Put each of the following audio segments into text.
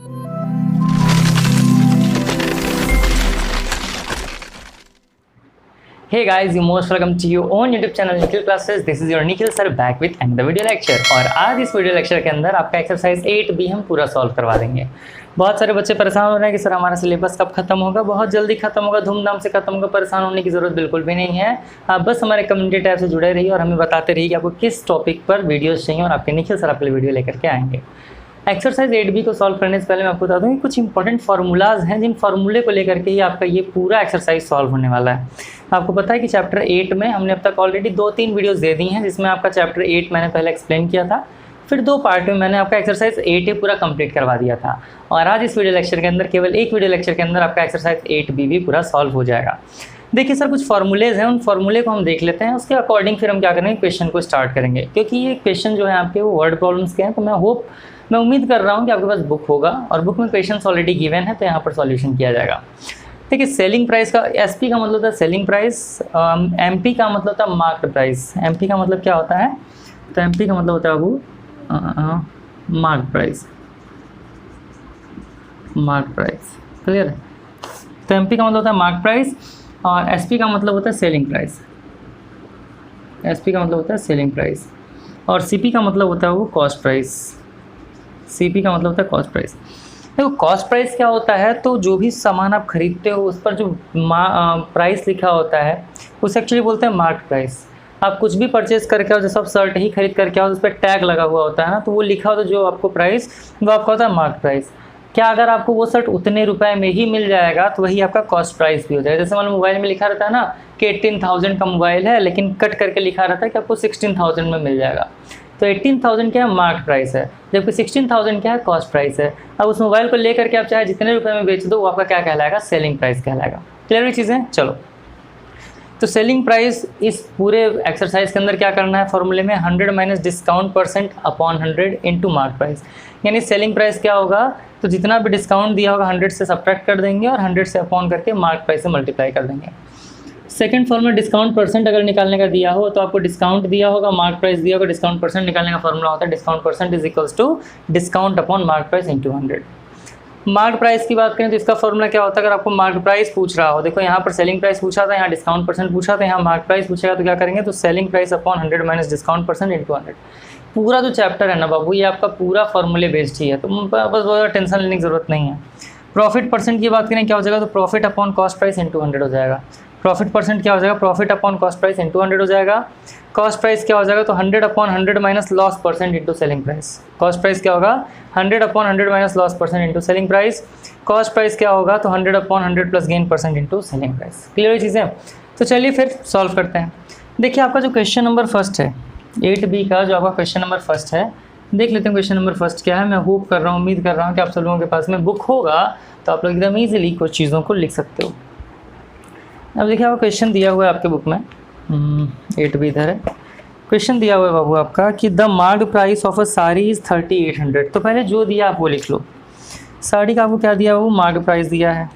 Hey guys, you most welcome to your own YouTube channel Nikhil Classes. This is your Nikhil sir back with another video lecture. और आज इस video lecture के अंदर आपका exercise 8B हम पूरा solve करवा देंगे। बहुत सारे बच्चे परेशान हो रहे हैं कि सर हमारा सिलेबस कब खत्म होगा। बहुत जल्दी खत्म होगा, धूमधाम से खत्म होगा। परेशान होने की ज़रूरत बिल्कुल भी नहीं है। आप बस हमारे कम्युनिटी टैब से जुड़े रहिए और हमें बताते रहिए कि आपको किस टॉपिक पर वीडियोज़ चाहिए और आपके निखिल सर आपके लिए वीडियो लेकर के आएंगे। एक्सरसाइज 8B को सॉल्व करने से पहले मैं आपको बता दूं कि कुछ इंपॉर्टेंट फार्मूलाज हैं जिन फार्मूले को लेकर के ही आपका ये पूरा एक्सरसाइज सॉल्व होने वाला है। आपको पता है कि चैप्टर 8 में हमने अब तक ऑलरेडी 2-3 वीडियोस दे दी हैं, जिसमें आपका चैप्टर 8 मैंने पहले एक्सप्लेन किया था, फिर 2 पार्ट में मैंने आपका एक्सरसाइज 8A पूरा कंप्लीट करवा दिया था। और आज इस वीडियो लेक्चर के अंदर केवल एक वीडियो लेक्चर के अंदर आपका एक्सरसाइज 8B भी पूरा सॉल्व हो जाएगा। देखिए सर, कुछ फार्मूलेज हैं, उन फार्मूले को हम देख लेते हैं, उसके अकॉर्डिंग फिर हम क्या करेंगे, क्वेश्चन को स्टार्ट करेंगे। क्योंकि ये क्वेश्चन जो है आपके वो वर्ड प्रॉब्लम्स के हैं, तो मैं उम्मीद कर रहा हूँ कि आपके पास बुक होगा और बुक में क्वेश्चंस ऑलरेडी गिवन है, तो यहाँ पर सॉल्यूशन किया जाएगा। देखिए, सेलिंग प्राइस का SP का मतलब होता है सेलिंग प्राइस, MP का मतलब होता है मार्क्ड प्राइस। MP का मतलब क्या होता है, तो MP का मतलब होता है वो marked price, marked price. Clear है? तो MP का मतलब होता है मार्क्ड प्राइस और SP का मतलब होता है सेलिंग प्राइस। SP का मतलब होता है सेलिंग प्राइस और CP का मतलब होता है वो कॉस्ट प्राइस। CP का मतलब होता है कॉस्ट प्राइस। देखो, कॉस्ट प्राइस क्या होता है, तो जो भी सामान आप खरीदते हो उस पर जो प्राइस लिखा होता है उसे एक्चुअली बोलते हैं मार्केट प्राइस। आप कुछ भी परचेज करके आओ, जैसे आप शर्ट ही खरीद करके आओ, उस पर टैग लगा हुआ होता है ना, तो वो लिखा होता है जो आपको प्राइस, वो आपका होता है मार्केट प्राइस। क्या अगर आपको वो शर्ट उतने रुपए में ही मिल जाएगा तो वही आपका कॉस्ट प्राइस भी हो जाएगा। जैसे मान लो मोबाइल में लिखा रहता है ना कि 18,000 का मोबाइल है, लेकिन कट करके लिखा रहता है कि आपको 16,000 में मिल जाएगा, तो 18,000 क्या है, मार्केट प्राइस है, जबकि 16,000 क्या है, कॉस्ट प्राइस है। अब उस मोबाइल को लेकर के आप चाहे जितने रुपए में बेच दो, वो आपका क्या कहलाएगा, सेलिंग प्राइस कहलाएगा। क्लियर चीज़ें? चलो, तो सेलिंग प्राइस इस पूरे एक्सरसाइज के अंदर क्या करना है, फॉर्मूले में 100 minus discount percent upon 100 into market price. यानी सेलिंग प्राइस क्या होगा, तो जितना भी डिस्काउंट दिया होगा 100 से सब्ट्रैक्ट कर देंगे और 100 से अपॉन करके मार्केट प्राइस से मल्टीप्लाई कर देंगे। सेकंड फॉर्मूला डिस्काउंट परसेंट अगर निकालने का दिया हो, तो आपको डिस्काउंट दिया होगा, मार्केट प्राइस दिया होगा, डिस्काउंट परसेंट निकालने का फॉर्मूला होता है discount percent is equals to discount upon market price into 100। Market price की बात करें तो इसका फॉर्मूला क्या होता है, अगर आपको मार्केट प्राइस पूछ रहा हो, देखो यहाँ पर सेलिंग प्राइस पूछा था, यहाँ डिस्काउंट परसेंट पूछा था, यहाँ मार्केट प्राइस पूछेगा, तो क्या करेंगे, तो selling price upon 100 minus discount percent into 100। पूरा जो चैप्टर है ना बाबू, ये आपका पूरा फॉर्मूले बेस्ड ही है, तो बस बहुत ज़्यादा टेंशन लेने की ज़रूरत नहीं है। प्रॉफिट परसेंट की बात करें क्या हो जाएगा, तो profit upon cost price into 100 हो जाएगा। प्रॉफिट परसेंट क्या हो जाएगा, profit upon cost price into 100 हो जाएगा। कॉस्ट प्राइस क्या हो जाएगा, तो 100 upon 100 minus loss percent into selling price. Cost price क्या होगा, 100 upon 100 minus loss percent into selling price. Cost price क्या होगा, तो 100 upon 100 plus gain percent into selling price. Clear चीज़ें? तो चलिए फिर सॉल्व करते हैं। देखिए, आपका जो क्वेश्चन नंबर फर्स्ट है 8B का, जो आपका क्वेश्चन नंबर फर्स्ट है, देख लेते हैं क्वेश्चन नंबर फर्स्ट क्या है। मैं होप कर रहा हूँ, उम्मीद कर रहा हूँ कि आप सब लोगों के पास में बुक होगा, तो आप लोग एकदम ईजिली कुछ चीज़ों को लिख सकते हो। अब देखिए, आपका क्वेश्चन दिया हुआ है आपके बुक में, 8B इधर है। क्वेश्चन दिया हुआ है बाबू आपका कि the marked price of a sari is 3800। तो पहले जो दिया आप वो लिख लो। साड़ी का आपको क्या दिया, वो मार्क्ड प्राइस दिया है।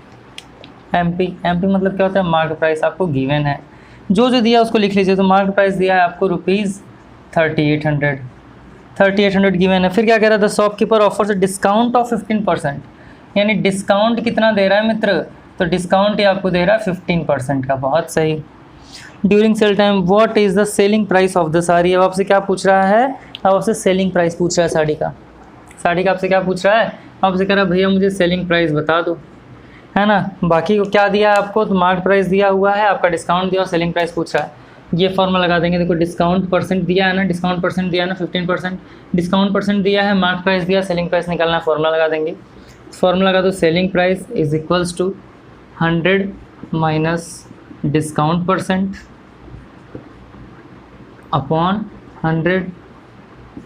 MP मतलब क्या होता है, मार्क्ड प्राइस आपको गिवन है। जो दिया उसको लिख लीजिए। तो मार्क्ड प्राइस दिया है आपको रुपीज़ 3800 गिवन है। फिर क्या कह रहा था, the shopkeeper offers discount of 15%। यानी डिस्काउंट कितना दे रहा है मित्र, तो डिस्काउंट ही आपको दे रहा है 15% का। बहुत सही। During sale time what is the selling price of the sari. अब आपसे क्या पूछ रहा है, अब आपसे सेलिंग प्राइस पूछ रहा है साड़ी का। साड़ी का आपसे क्या पूछ रहा है, आपसे कह रहा है भैया मुझे सेलिंग प्राइस बता दो, है ना। बाकी को क्या दिया है आपको, तो मार्केट प्राइस दिया हुआ है, आपका डिस्काउंट दिया और सेलिंग प्राइस पूछ रहा है। ये फॉर्मूला लगा देंगे। देखो, डिस्काउंट परसेंट दिया है ना, डिस्काउंट परसेंट दिया है ना 15%, डिस्काउंट परसेंट दिया है, मार्केट प्राइस दिया, सेलिंग प्राइस निकालना है, फॉर्मूला लगा देंगे। फॉर्मूला लगा दो, selling price is equals to 100 minus discount percent upon 100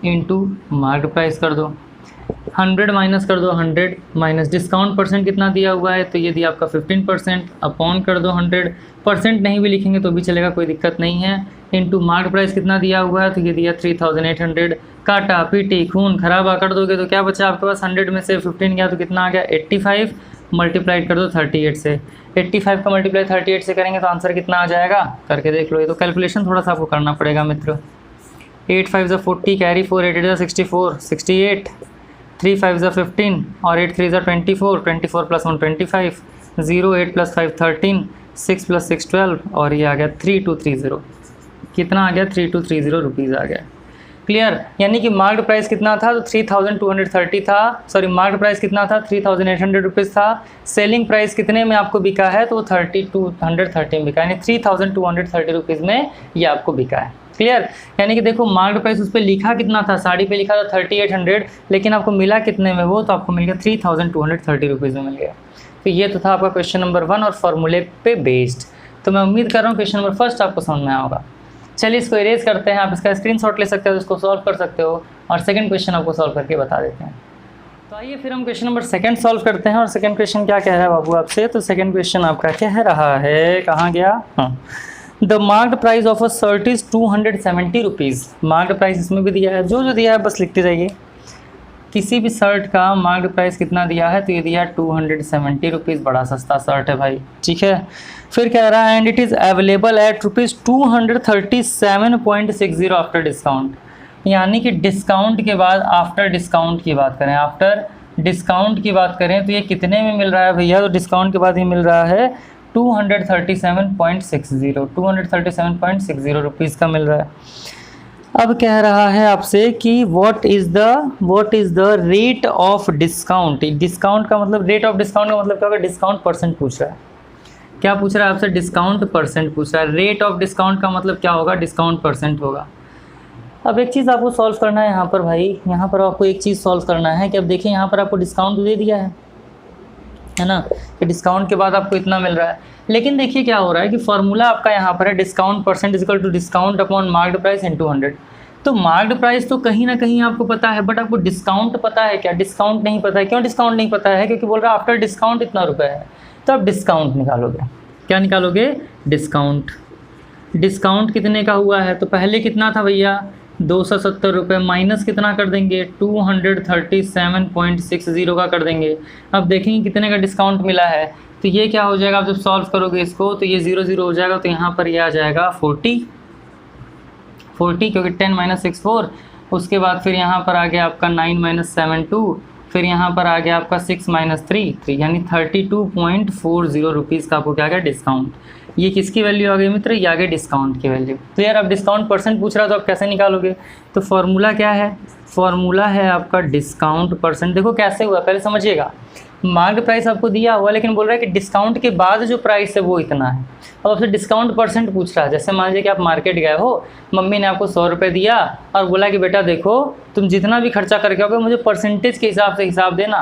into market price कर दो। 100 माइनस कर दो 100 माइनस डिस्काउंट परसेंट कितना दिया हुआ है, तो ये दिया आपका 15%, अपॉन कर दो 100%, नहीं भी लिखेंगे तो भी चलेगा, कोई दिक्कत नहीं है। इंटू मार्केट प्राइस कितना दिया हुआ है, तो ये दिया 3800। काटा पीटी खून खराबा कर दोगे तो क्या बचा आपके पास, 100 में से 15 गया तो कितना आ गया 85, मल्टीप्लाइड कर दो 38 से। 85 का मल्टीप्लाई 38 से करेंगे तो आंसर कितना आ जाएगा, करके देख लो। ये तो कैलकुलेशन थोड़ा सा आपको करना पड़ेगा मित्र। 8 5 40, कैरी 4 8 64, 68, 3 5 ज़ा 15 और 8 3 ज़ा 24, 24 + 1 25, 0 8 + 5 13, 6 + 6 12 और ये आ गया 3230। कितना आ गया? 3230 रुपीज़ आ गया। क्लियर? यानी कि मार्केट प्राइस कितना था? तो 3230 था, सॉरी मार्केट प्राइस कितना था? 3800 रुपीज़ था। सेलिंग प्राइस कितने में आपको बिका है? तो 3230 में बिका, यानी 3230 रुपीज़ में ये आपको बिका है। क्लियर? यानी कि देखो मार्केट प्राइस उस पर लिखा कितना था, साड़ी पे लिखा था 3800, लेकिन आपको मिला कितने में? वो तो आपको मिल गया 3230 रुपीज़ में मिल गया। तो ये तो था आपका क्वेश्चन नंबर 1 और फॉर्मूले पे बेस्ड। तो मैं उम्मीद कर रहा हूँ क्वेश्चन नंबर 1 आपको समझ में आया होगा। चलिए इसको इरेज करते हैं, आप इसका स्क्रीनशॉट ले सकते हो, इसको सॉल्व कर सकते हो और सेकंड क्वेश्चन आपको सॉल्व करके बता देते हैं। तो आइए फिर हम क्वेश्चन नंबर 2 सॉल्व करते हैं। और सेकंड क्वेश्चन क्या कह रहा है बाबू आपसे? तो सेकंड क्वेश्चन आपका कह रहा है, कहाँ गया? हाँ, the marked price of a shirt is 270 rupees. Marked price इसमें भी दिया है, जो दिया है बस लिखते जाइए। किसी भी शर्ट का मार्केट प्राइस कितना दिया है? तो ये दिया 270 रुपीज़। बड़ा सस्ता शर्ट है भाई, ठीक है। फिर कह रहा है and it is available at ₹237.60 after discount. यानी कि डिस्काउंट के बाद, आफ्टर डिस्काउंट की बात करें, आफ्टर डिस्काउंट की बात करें तो ये कितने में मिल रहा है भैया? तो डिस्काउंट के बाद ये मिल रहा है 237.60 रुपीज़ का मिल रहा है। अब कह रहा है आपसे कि what is the rate of discount. Discount का मतलब, रेट ऑफ डिस्काउंट का मतलब क्या होगा? डिस्काउंट परसेंट पूछ रहा है। क्या पूछ रहा है आपसे? डिस्काउंट परसेंट पूछ रहा है। रेट ऑफ डिस्काउंट का मतलब क्या होगा? डिस्काउंट परसेंट होगा। अब एक चीज़ आपको सॉल्व करना है यहाँ पर भाई, यहाँ पर आपको एक चीज़ सॉल्व करना है कि अब देखिए यहाँ पर आपको डिस्काउंट दे दिया है ना, कि डिस्काउंट के बाद आपको इतना मिल रहा है। लेकिन देखिए क्या हो रहा है कि फॉर्मूला आपका यहाँ पर है discount percent equal to discount upon marked price in 200। तो मार्क्ड प्राइस तो कहीं ना कहीं आपको पता है, बट आपको डिस्काउंट पता है क्या? डिस्काउंट नहीं पता है। क्यों डिस्काउंट नहीं पता है? क्योंकि बोल रहा है आफ्टर डिस्काउंट इतना रुपये है। तो आप डिस्काउंट निकालोगे। क्या निकालोगे? डिस्काउंट। डिस्काउंट कितने का हुआ है? तो पहले कितना था भैया? 270 रुपये, माइनस कितना कर देंगे? 237.60 का कर देंगे। अब देखेंगे कितने का डिस्काउंट मिला है। तो ये क्या हो जाएगा? आप जब सॉल्व करोगे इसको तो ये 0 0 हो जाएगा। तो यहाँ पर ये आ जाएगा 40, क्योंकि 10 - 6 4। उसके बाद फिर यहाँ पर आ गया आपका 9 - 7 2, फिर यहाँ पर आ गया आपका 6 - 3 3, यानी 32.40 रुपीज़ का आपको क्या गया? डिस्काउंट। ये किसकी वैल्यू आ गई मित्र? ये आ गई डिस्काउंट की वैल्यू। तो यार अब डिस्काउंट परसेंट पूछ रहा है तो आप कैसे निकालोगे? तो फॉर्मूला क्या है? फॉर्मूला है आपका डिस्काउंट परसेंट। देखो कैसे हुआ, पहले समझिएगा। मार्केट प्राइस आपको दिया हुआ, लेकिन बोल रहा है कि डिस्काउंट के बाद जो प्राइस है वो इतना है। अब आपसे डिस्काउंट परसेंट पूछ रहा है। जैसे मान लीजिए कि आप मार्केट गए हो, मम्मी ने आपको 100 रुपये दिया और बोला कि बेटा देखो तुम जितना भी खर्चा करके आओगे मुझे परसेंटेज के हिसाब से हिसाब देना।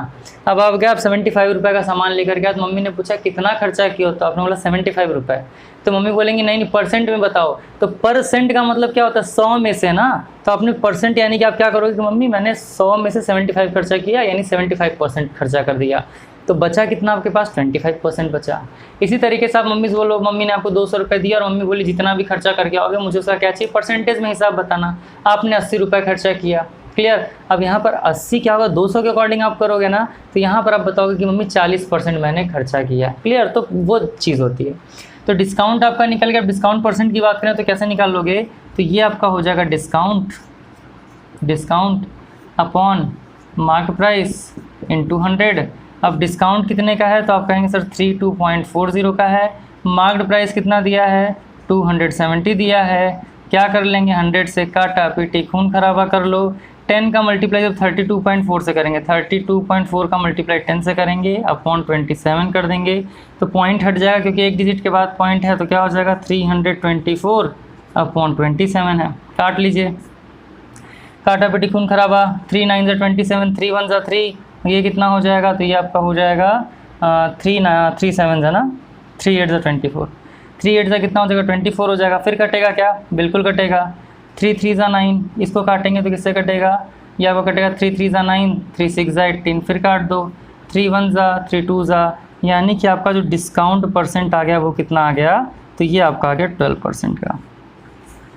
अब आप गए, आप 75 रुपये का सामान लेकर गया, तो मम्मी ने पूछा कितना खर्चा किया? तो आपने बोला 75 रुपये। तो मम्मी बोलेंगी नहीं परसेंट में बताओ। तो परसेंट का मतलब क्या होता है? 100 में से ना। तो आपने परसेंट यानी कि आप क्या करोगे कि मम्मी मैंने 100 में से 75 खर्चा किया, यानी 75% खर्चा कर दिया। तो बचा कितना आपके पास? 25% बचा। इसी तरीके से आप मम्मी से बोलो, मम्मी ने आपको 200 रुपये दिया और मम्मी बोली जितना भी खर्चा करके आओगे मुझे उसका क्या चाहिए? परसेंटेज में हिसाब बताना। आपने 80 रुपये खर्चा किया। क्लियर? अब यहाँ पर 80 क्या होगा? 200 के अकॉर्डिंग आप करोगे ना, तो यहाँ पर आप बताओगे कि मम्मी 40% मैंने खर्चा किया। क्लियर? तो वो चीज़ होती है। तो डिस्काउंट आपका निकल गया। डिस्काउंट परसेंट की बात करें तो कैसे निकाल लोगे? तो ये आपका हो जाएगा discount upon market price in 200। अब डिस्काउंट कितने का है? तो आप कहेंगे सर 32.40 का है। मार्केट प्राइस कितना दिया है? 270 दिया है। क्या कर लेंगे? 100 से काटा पीटी खून खराबा कर लो। 10 का मल्टीप्लाई जब 32.4 से करेंगे, 32.4 का मल्टीप्लाई 10 से करेंगे, अपॉन 27 कर देंगे। तो पॉइंट हट जाएगा क्योंकि एक डिजिट के बाद पॉइंट है। तो क्या हो जाएगा? 324 अपॉन 27 है। काट लीजिए, काटा पीटी खून खराबा। 3 9 = 27, 3 1 = 3, ये कितना हो जाएगा? तो ये आपका हो जाएगा 3 7 है ना, 3 8 = 24, 3 8 कितना हो जाएगा? 24 हो जाएगा। फिर कटेगा क्या? बिल्कुल कटेगा। 3 3 = 9, इसको काटेंगे तो किससे कटेगा? ये आपको कटेगा 3 3 = 9, 3 6 = 18, फिर काट दो। 3 1 = 3 2 = यानी कि आपका जो डिस्काउंट परसेंट आ गया वो कितना आ गया? तो ये आपका आ गया 12% का।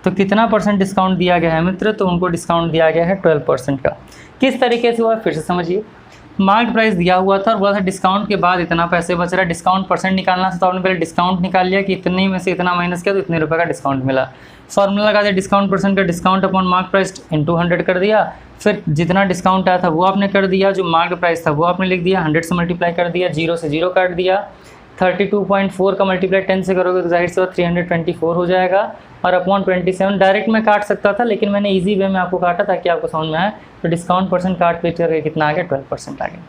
तो कितना परसेंट डिस्काउंट दिया गया है मित्र? तो उनको डिस्काउंट दिया गया है 12% का। किस तरीके से हुआ फिर से समझिए। मार्केट प्राइस दिया हुआ था और बोला था डिस्काउंट के बाद इतना पैसे बच रहा है, डिस्काउंट परसेंट निकालना था, तो आपने पहले डिस्काउंट निकाल लिया कि इतने में से इतना माइनस किया तो इतने रुपये का डिस्काउंट मिला। फॉर्मूला लगा दिया डिस्काउंट परसेंट का, discount upon market price into 100 कर दिया, फिर जितना डिस्काउंट आया था वो आपने कर दिया, जो मार्केट प्राइस था वो आपने लिख दिया, 100 से मल्टीप्लाई कर दिया, 0 से 0 काट दिया, 32.4 का मल्टीप्लाई 10 से करोगे तो जाहिर से 324 हो जाएगा, और अपॉन 27 डायरेक्ट मैं काट सकता था लेकिन मैंने इजी वे में आपको काटा ताकि आपको समझ में आए। तो डिस्काउंट परसेंट काट पे करके कितना आ गया, 12% आ गया।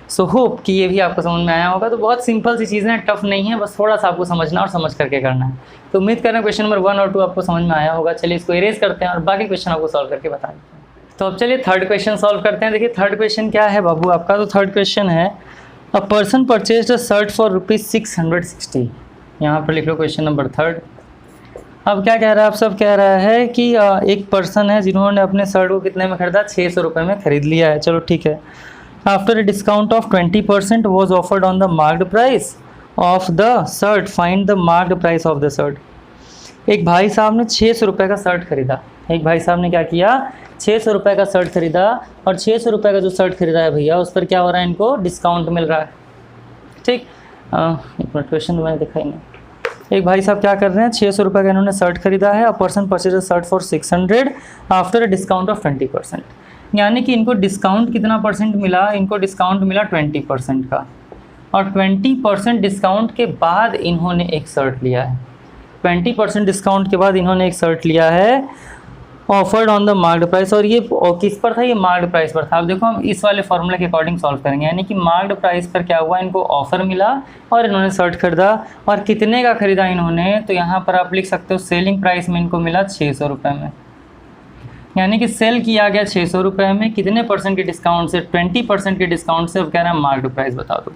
सो होप कि ये भी आपको समझ में आया होगा। तो बहुत सिंपल सी चीज़ें हैं, टफ नहीं है, बस थोड़ा सा आपको समझना और समझ करके करना है। तो उम्मीद कर रहे हैं क्वेश्चन नंबर 1 और 2 आपको समझ में आया होगा। चलिए इसको इरेज करते हैं और बाकी क्वेश्चन आपको सॉल्व करके बता देते हैं। तो अब चलिए थर्ड क्वेश्चन सॉल्व करते हैं। देखिए थर्ड क्वेश्चन क्या है बाबू आपका, तो थर्ड क्वेश्चन है a person purchased a shirt for ₹660। यहाँ पर लिख लो क्वेश्चन नंबर थर्ड। अब क्या कह रहा है, आप सब कह रहा है कि एक पर्सन है जिन्होंने अपने शर्ट को कितने में खरीदा, 600 रुपये में खरीद लिया है। चलो ठीक है। After a discount of 20% was offered on the marked price of the shirt, find the marked price of the shirt. एक भाई साहब ने 600 रुपये का शर्ट खरीदा। एक भाई साहब ने क्या किया, 600 रुपये का शर्ट खरीदा, और 600 रुपये का जो शर्ट खरीदा है भैया उस पर क्या हो रहा है, इनको डिस्काउंट मिल रहा है। ठीक, एक मिनट, क्वेश्चन मैंने देखा ही नहीं। एक भाई साहब क्या कर रहे हैं, 600 रुपये का इन्होंने शर्ट खरीदा है। A person purchase a shirt for 600 after a discount of 20%, यानी कि इनको डिस्काउंट कितना परसेंट मिला, इनको डिस्काउंट मिला 20% का, और 20% डिस्काउंट के बाद इन्होंने एक शर्ट लिया है। 20% डिस्काउंट के बाद इन्होंने एक शर्ट लिया है offered on the marked price, और ये किस पर था, ये मार्क्ड प्राइस पर था। अब देखो हम इस वाले फॉर्मूले के अकॉर्डिंग सॉल्व करेंगे, यानी कि मार्क्ड प्राइस पर क्या हुआ, इनको ऑफर मिला और इन्होंने शर्ट खरीदा, और कितने का खरीदा इन्होंने, तो यहाँ पर आप लिख सकते हो सेलिंग प्राइस में इनको मिला 600 रुपये में, यानी कि सेल किया गया 600 रुपये में, कितने परसेंट के डिस्काउंट से, 20% के डिस्काउंट से। अब कह रहा है मार्क्ड प्राइस बता दो।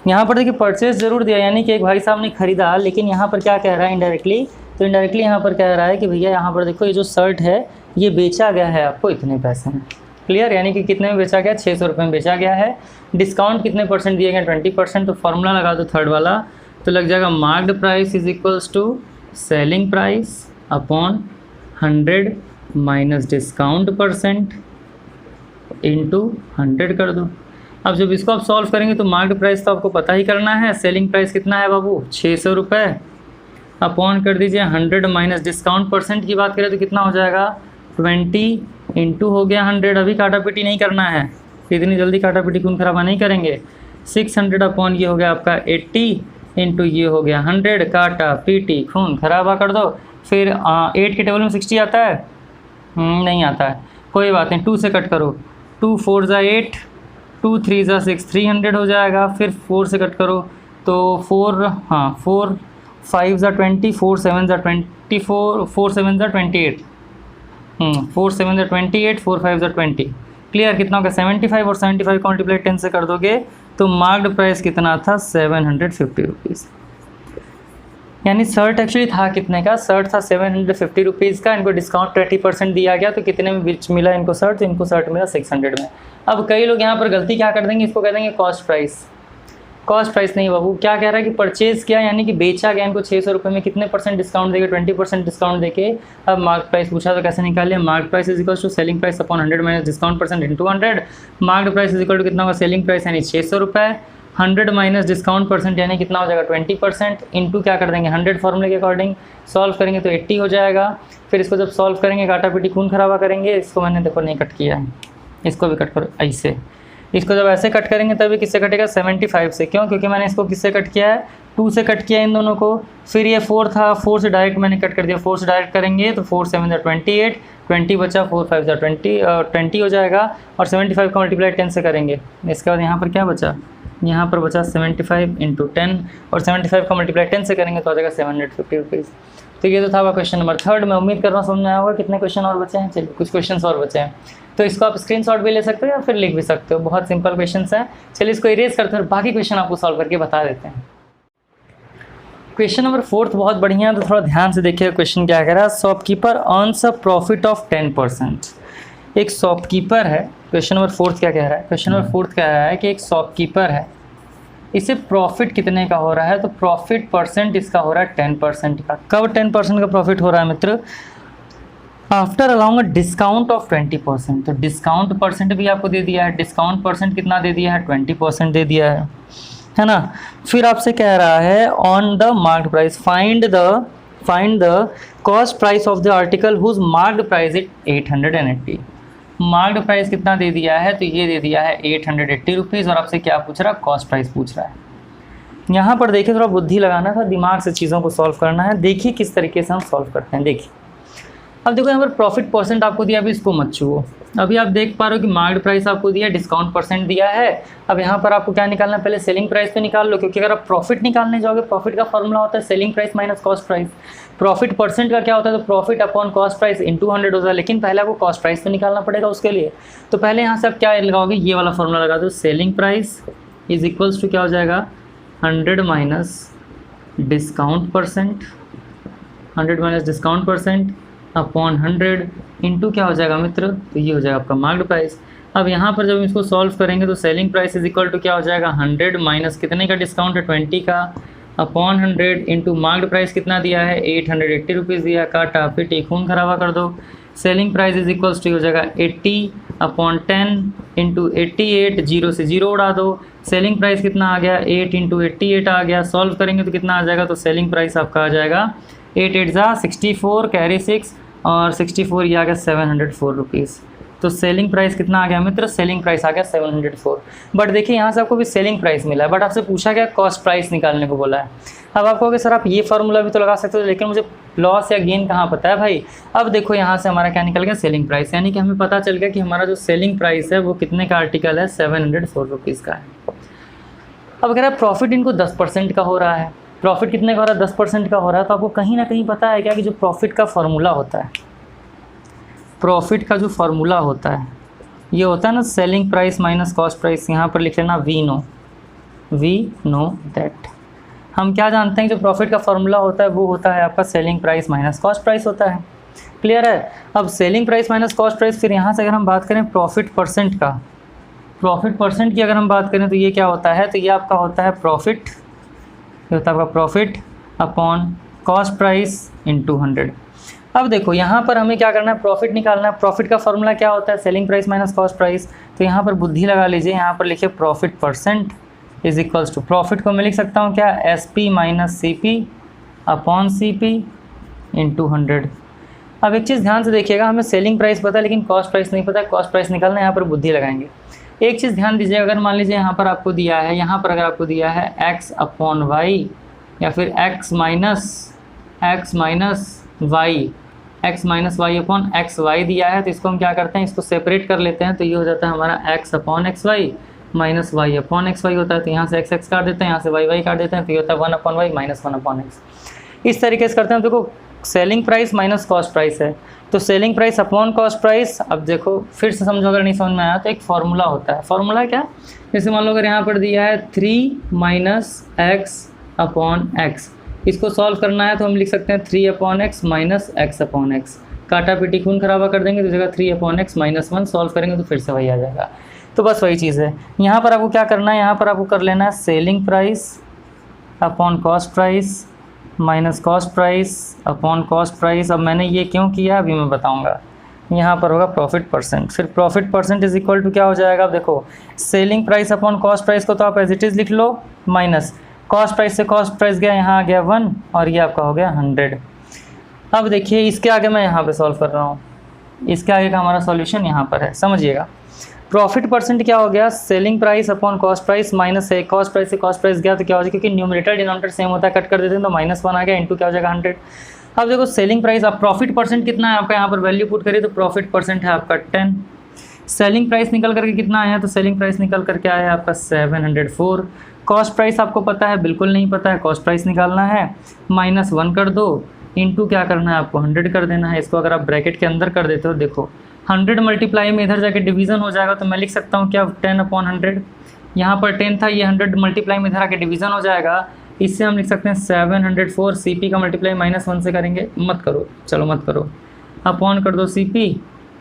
यहाँ पर देखिए परचेज जरूर दिया, यानी कि एक भाई साहब ने खरीदा, लेकिन यहाँ पर क्या कह रहा है इनडायरेक्टली, तो इनडायरेक्टली यहाँ पर कह रहा है कि भैया यहाँ पर देखो ये जो शर्ट है ये बेचा गया है आपको इतने पैसे में। क्लियर, यानी कि कितने में बेचा गया, 600 रुपये में बेचा गया है। डिस्काउंट कितने परसेंट दिए गए, 20%। तो फॉर्मूला लगा दो थर्ड वाला, तो लग जाएगा marked price is equals to selling price upon 100 minus discount percent into 100 कर दो। अब जब इसको आप सॉल्व करेंगे तो मार्केट प्राइस तो आपको पता ही करना है, सेलिंग प्राइस कितना है बाबू, 600 रुपये, अपॉन कर दीजिए 100 माइनस डिस्काउंट परसेंट की बात करें तो कितना हो जाएगा, 20 इंटू हो गया 100। अभी काटा पीटी नहीं करना है, इतनी जल्दी काटा पीटी खून खराबा नहीं करेंगे। 600 अपॉन ये हो गया आपका 80 इंटू ये हो गया 100, काटा पीटी खून खराबा कर दो। फिर 8 के टेबल में 60 आता है, नहीं आता है, कोई बात नहीं, 2 से कट करो, 2 4 ज़ा 8, 2 3 ज़ा 6, 300 हो जाएगा। फिर 4 से कट करो तो 4 5 ज़ा 20, 4 7 ज़ा 24, 4 7 ज़ा 28, 4 7 ज़ा 28, 4 5 ज़ा 20। क्लियर, कितना होगा 75, और 75 का मल्टीप्लाई 10 से कर दोगे तो मार्क्ड प्राइस कितना था, 750 रुपीज़। यानी शर्ट एक्चुअली था कितने का, शर्ट था 750 रुपीज़ का, इनको डिस्काउंट 20% दिया गया, तो कितने में बिच मिला इनको शर्ट, तो इनको शर्ट मिला 600 में। अब कई लोग यहाँ पर गलती क्या कर देंगे, इसको कह देंगे कॉस्ट प्राइस। कॉस्ट प्राइस नहीं बाबू, क्या कह रहा है कि परचेज़ किया यानी कि बेचा गया इनको 600 रुपये में, कितने परसेंट डिस्काउंट देके, 20% डिस्काउंट देके। अब मार्क प्राइस पूछा तो कैसे निकालिए, mark price is equal to selling price upon 100 minus discount percent into 100। Mark price is equal to कितना होगा, सेलिंग प्राइस यानी 600 रुपये, 100 माइनस डिस्काउंट परसेंट यानी कितना हो जाएगा 20%, इंटू क्या कर देंगे 100 फॉर्मूले के अकॉर्डिंग सॉल्व करेंगे तो 80 हो जाएगा। फिर इसको जब सॉल्व करेंगे काटा पीटी खून खराबा करेंगे, इसको मैंने देखो नहीं कट किया है, इसको भी कट करो ऐसे। इसको जब ऐसे कट करेंगे तभी किससे कटेगा, 75 से। क्यों, क्योंकि मैंने इसको किससे कट किया है, 2 से कट किया इन दोनों को। फिर ये 4 था, 4 से डायरेक्ट मैंने कट कर दिया, 4 से डायरेक्ट करेंगे तो 4 7 ज़ा 28, 20 बचा, 4 5 ज़ा 20 हो जाएगा, और 75 का मल्टीप्लाई 10 से करेंगे। इसके बाद यहाँ पर क्या बचा, यहाँ पर बचा 75 इंटू 10, और 75 का मल्टीप्लाई 10 से करेंगे तो आ जाएगा 750 रुपीज़। तो ये तो था आपका क्वेश्चन नंबर थर्ड। मैं उम्मीद कर रहा हूँ समझ में आया होगा। कितने क्वेश्चन और बचे हैं, चलिए कुछ क्वेश्चन और बचे हैं, तो इसको आप स्क्रीनशॉट भी ले सकते हो या फिर लिख भी सकते हो, बहुत सिंपल क्वेश्चन है। चलिए इसको इरेज करते हैं और बाकी क्वेश्चन आपको सॉल्व करके बता देते हैं। क्वेश्चन नंबर 4 बहुत बढ़िया है, तो थोड़ा ध्यान से देखिएगा क्वेश्चन क्या कह रहा है। Shopkeeper earns a profit of 10%। एक शॉपकीपर है, क्वेश्चन नंबर 4 क्या कह रहा है, क्वेश्चन नंबर 4 कह रहा है कि एक शॉपकीपर है, इसे प्रॉफिट कितने का हो रहा है, तो प्रॉफिट परसेंट इसका हो रहा है 10% का। कब 10% का प्रॉफिट हो रहा है मित्र, after allowing a discount of 20%, तो डिस्काउंट परसेंट भी आपको दे दिया है, डिस्काउंट परसेंट कितना दे दिया है, 20% दे दिया है ना। फिर आपसे कह रहा है on the marked price find the cost price of the article whose marked price it 880। मार्क्ड प्राइस कितना दे दिया है, तो ये दे दिया है 880 रुपीज़, और आपसे क्या पूछ रहा है, कॉस्ट प्राइस पूछ रहा है। यहाँ पर देखिए थोड़ा बुद्धि लगाना था, दिमाग से चीज़ों को सॉल्व करना है। देखिए किस तरीके से हम सॉल्व करते हैं। देखिए अब देखो यहाँ पर प्रॉफिट परसेंट आपको दिया, अभी इसको मत छुओ। अभी आप देख पा रहे हो कि मार्क्ड प्राइस आपको दिया, डिस्काउंट परसेंट दिया है। अब यहाँ पर आपको क्या निकालना है, पहले सेलिंग प्राइस तो निकाल लो, क्योंकि अगर आप प्रॉफिट निकालने जाओगे, प्रॉफिट का फॉर्मूला होता है selling price minus cost price. Profit percent का क्या होता है, तो profit upon cost price into 100 होता है। लेकिन पहले आपको कॉस्ट प्राइस तो निकालना पड़ेगा उसके लिए। तो पहले यहाँ से आप क्या लगाओगे, ये वाला फॉर्मूला लगा दो, selling price is equals to क्या हो जाएगा, 100 minus discount percent, 100 minus discount percent upon 100 into क्या हो जाएगा मित्र, तो ये हो जाएगा आपका मार्क्ड प्राइस। अब यहाँ पर जब हम इसको सॉल्व करेंगे तो selling price is equal to क्या हो जाएगा, 100 माइनस कितने का डिस्काउंट है, 20 का, अपॉन 100 इंटू मार्क्ड प्राइस कितना दिया है, 880 रुपीज़ दिया। काटा, फिर टिकून खराबा कर दो। Selling price is equals to हो जाएगा 80 अपॉन 10 इंटू 88, 0 से 0 उड़ा दो। सेलिंग प्राइस कितना आ गया, 8 इंटू 88 आ गया। सॉल्व करेंगे तो कितना आ जाएगा, तो सेलिंग प्राइस आपका आ जाएगा 8 8 जा 64, कैरी 6 और 64, ये आ गया 704 रुपीज़। तो सेलिंग प्राइस कितना आ गया मित्र, सेलिंग प्राइस आ गया 704। बट देखिए यहाँ से आपको भी सेलिंग प्राइस मिला है, बट आपसे पूछा गया कॉस्ट प्राइस निकालने को बोला है। अब आप कहोगे सर आप ये फार्मूला भी तो लगा सकते हो, लेकिन मुझे लॉस या गेन कहाँ पता है भाई। अब देखो यहाँ से हमारा क्या निकल गया, सेलिंग प्राइस, यानी कि हमें पता चल गया कि हमारा जो सेलिंग प्राइस है वो कितने का आर्टिकल है, 704 रुपीज़ का है। अब अगर प्रॉफिट इनको 10% का हो रहा है, प्रॉफिट कितने का हो रहा है, 10% का हो रहा है, तो आपको कहीं ना कहीं पता है क्या कि जो प्रॉफिट का फॉर्मूला होता है, प्रॉफिट का जो फार्मूला होता है ये होता है ना selling price minus cost price. यहाँ पर लिख लेना वी नो दैट। हम क्या जानते हैं, जो प्रॉफिट का फार्मूला होता है वो होता है आपका selling price minus cost price होता है। क्लियर है। अब selling price minus cost price, फिर यहाँ से अगर हम बात करें प्रॉफिट परसेंट का, प्रॉफिट परसेंट की अगर हम बात करें तो ये क्या होता है, तो ये आपका होता है प्रॉफिट, ये होता है आपका profit upon cost price into 100। अब देखो यहाँ पर हमें क्या करना है, प्रॉफिट निकालना है। प्रॉफिट का फॉर्मूला क्या होता है, selling price minus cost price. तो यहाँ पर बुद्धि लगा लीजिए, यहाँ पर लिखिए profit percent is equals to, profit को मैं लिख सकता हूँ क्या, SP minus CP upon CP into 100। अब एक चीज़ ध्यान से देखिएगा, हमें सेलिंग प्राइस पता है लेकिन कॉस्ट प्राइस नहीं पता, कॉस्ट प्राइस निकालना है, यहाँ पर बुद्धि लगाएंगे। एक चीज़ ध्यान दीजिए, अगर मान लीजिए यहाँ पर आपको दिया है, यहाँ पर अगर आपको दिया है x अपॉन y या फिर x minus y upon x y दिया है, तो इसको हम क्या करते हैं, इसको सेपरेट कर लेते हैं। तो ये हो जाता है हमारा x upon x y minus y upon x y होता है। तो यहाँ से x काट देते हैं, यहाँ से y काट देते हैं, तो ये होता है 1 upon y minus 1 upon x. इस तरीके से करते हैं। देखो selling price minus cost price है, तो selling price upon cost price. अब देखो फिर से समझो, अगर नहीं समझ में आया तो एक फार्मूला होता है। फार्मूला क्या, जैसे मान लो अगर यहाँ पर दिया है 3 माइनस एक्स अपॉन एक्स, इसको सॉल्व करना है तो हम लिख सकते हैं 3 upon x minus x upon x. काटा पीटी खून खराबा कर देंगे तो जगह 3 अपॉन एक्स माइनस 1 सॉल्व करेंगे तो फिर से वही आ जाएगा। तो बस वही चीज़ है। यहाँ पर आपको क्या करना है, यहाँ पर आपको कर लेना है selling price upon cost price minus cost price upon cost price. अब मैंने ये क्यों किया अभी मैं बताऊँगा। यहाँ पर होगा प्रॉफिट परसेंट, फिर profit percent is equal to क्या हो जाएगा। अब देखो selling price upon cost price को तो आप एज इट इज़ लिख लो, माइनस कॉस्ट प्राइस से कॉस्ट प्राइस गया, यहाँ आ गया 1 और ये आपका हो गया 100। अब देखिए इसके आगे मैं यहाँ पे सॉल्व कर रहा हूँ, इसके आगे का हमारा सॉल्यूशन यहाँ पर है, समझिएगा। प्रॉफिट परसेंट क्या हो गया, selling price upon cost price minus से कॉस्ट प्राइस गया तो क्या हो जाएगा, क्योंकि न्यूमरेटर डिनोमिनेटर सेम होता है, कट कर देते हैं तो -1 आ गया, इंटू क्या हो जाएगा 100। अब देखो सेलिंग प्राइस, अब प्रॉफिट परसेंट कितना है आपका, यहाँ पर वैल्यू पुट करिए तो प्रॉफिट परसेंट है आपका 10। सेलिंग प्राइस निकल करके कितना आया, तो सेलिंग प्राइस निकल करके आया आपका 704। कॉस्ट प्राइस आपको पता है, बिल्कुल नहीं पता है, कॉस्ट प्राइस निकालना है, -1 कर दो, इंटू क्या करना है आपको 100 कर देना है। इसको अगर आप ब्रैकेट के अंदर कर देते हो, देखो 100 मल्टीप्लाई में इधर जाके डिवीज़न हो जाएगा, तो मैं लिख सकता हूँ क्या 10 अपॉन 100। यहाँ पर 10 था, ये 100 मल्टीप्लाई में इधर आके डिवीज़न हो जाएगा, इससे हम लिख सकते हैं 704। CP का मल्टीप्लाई -1 से करेंगे, मत करो, चलो मत करो, अपॉन कर दो CP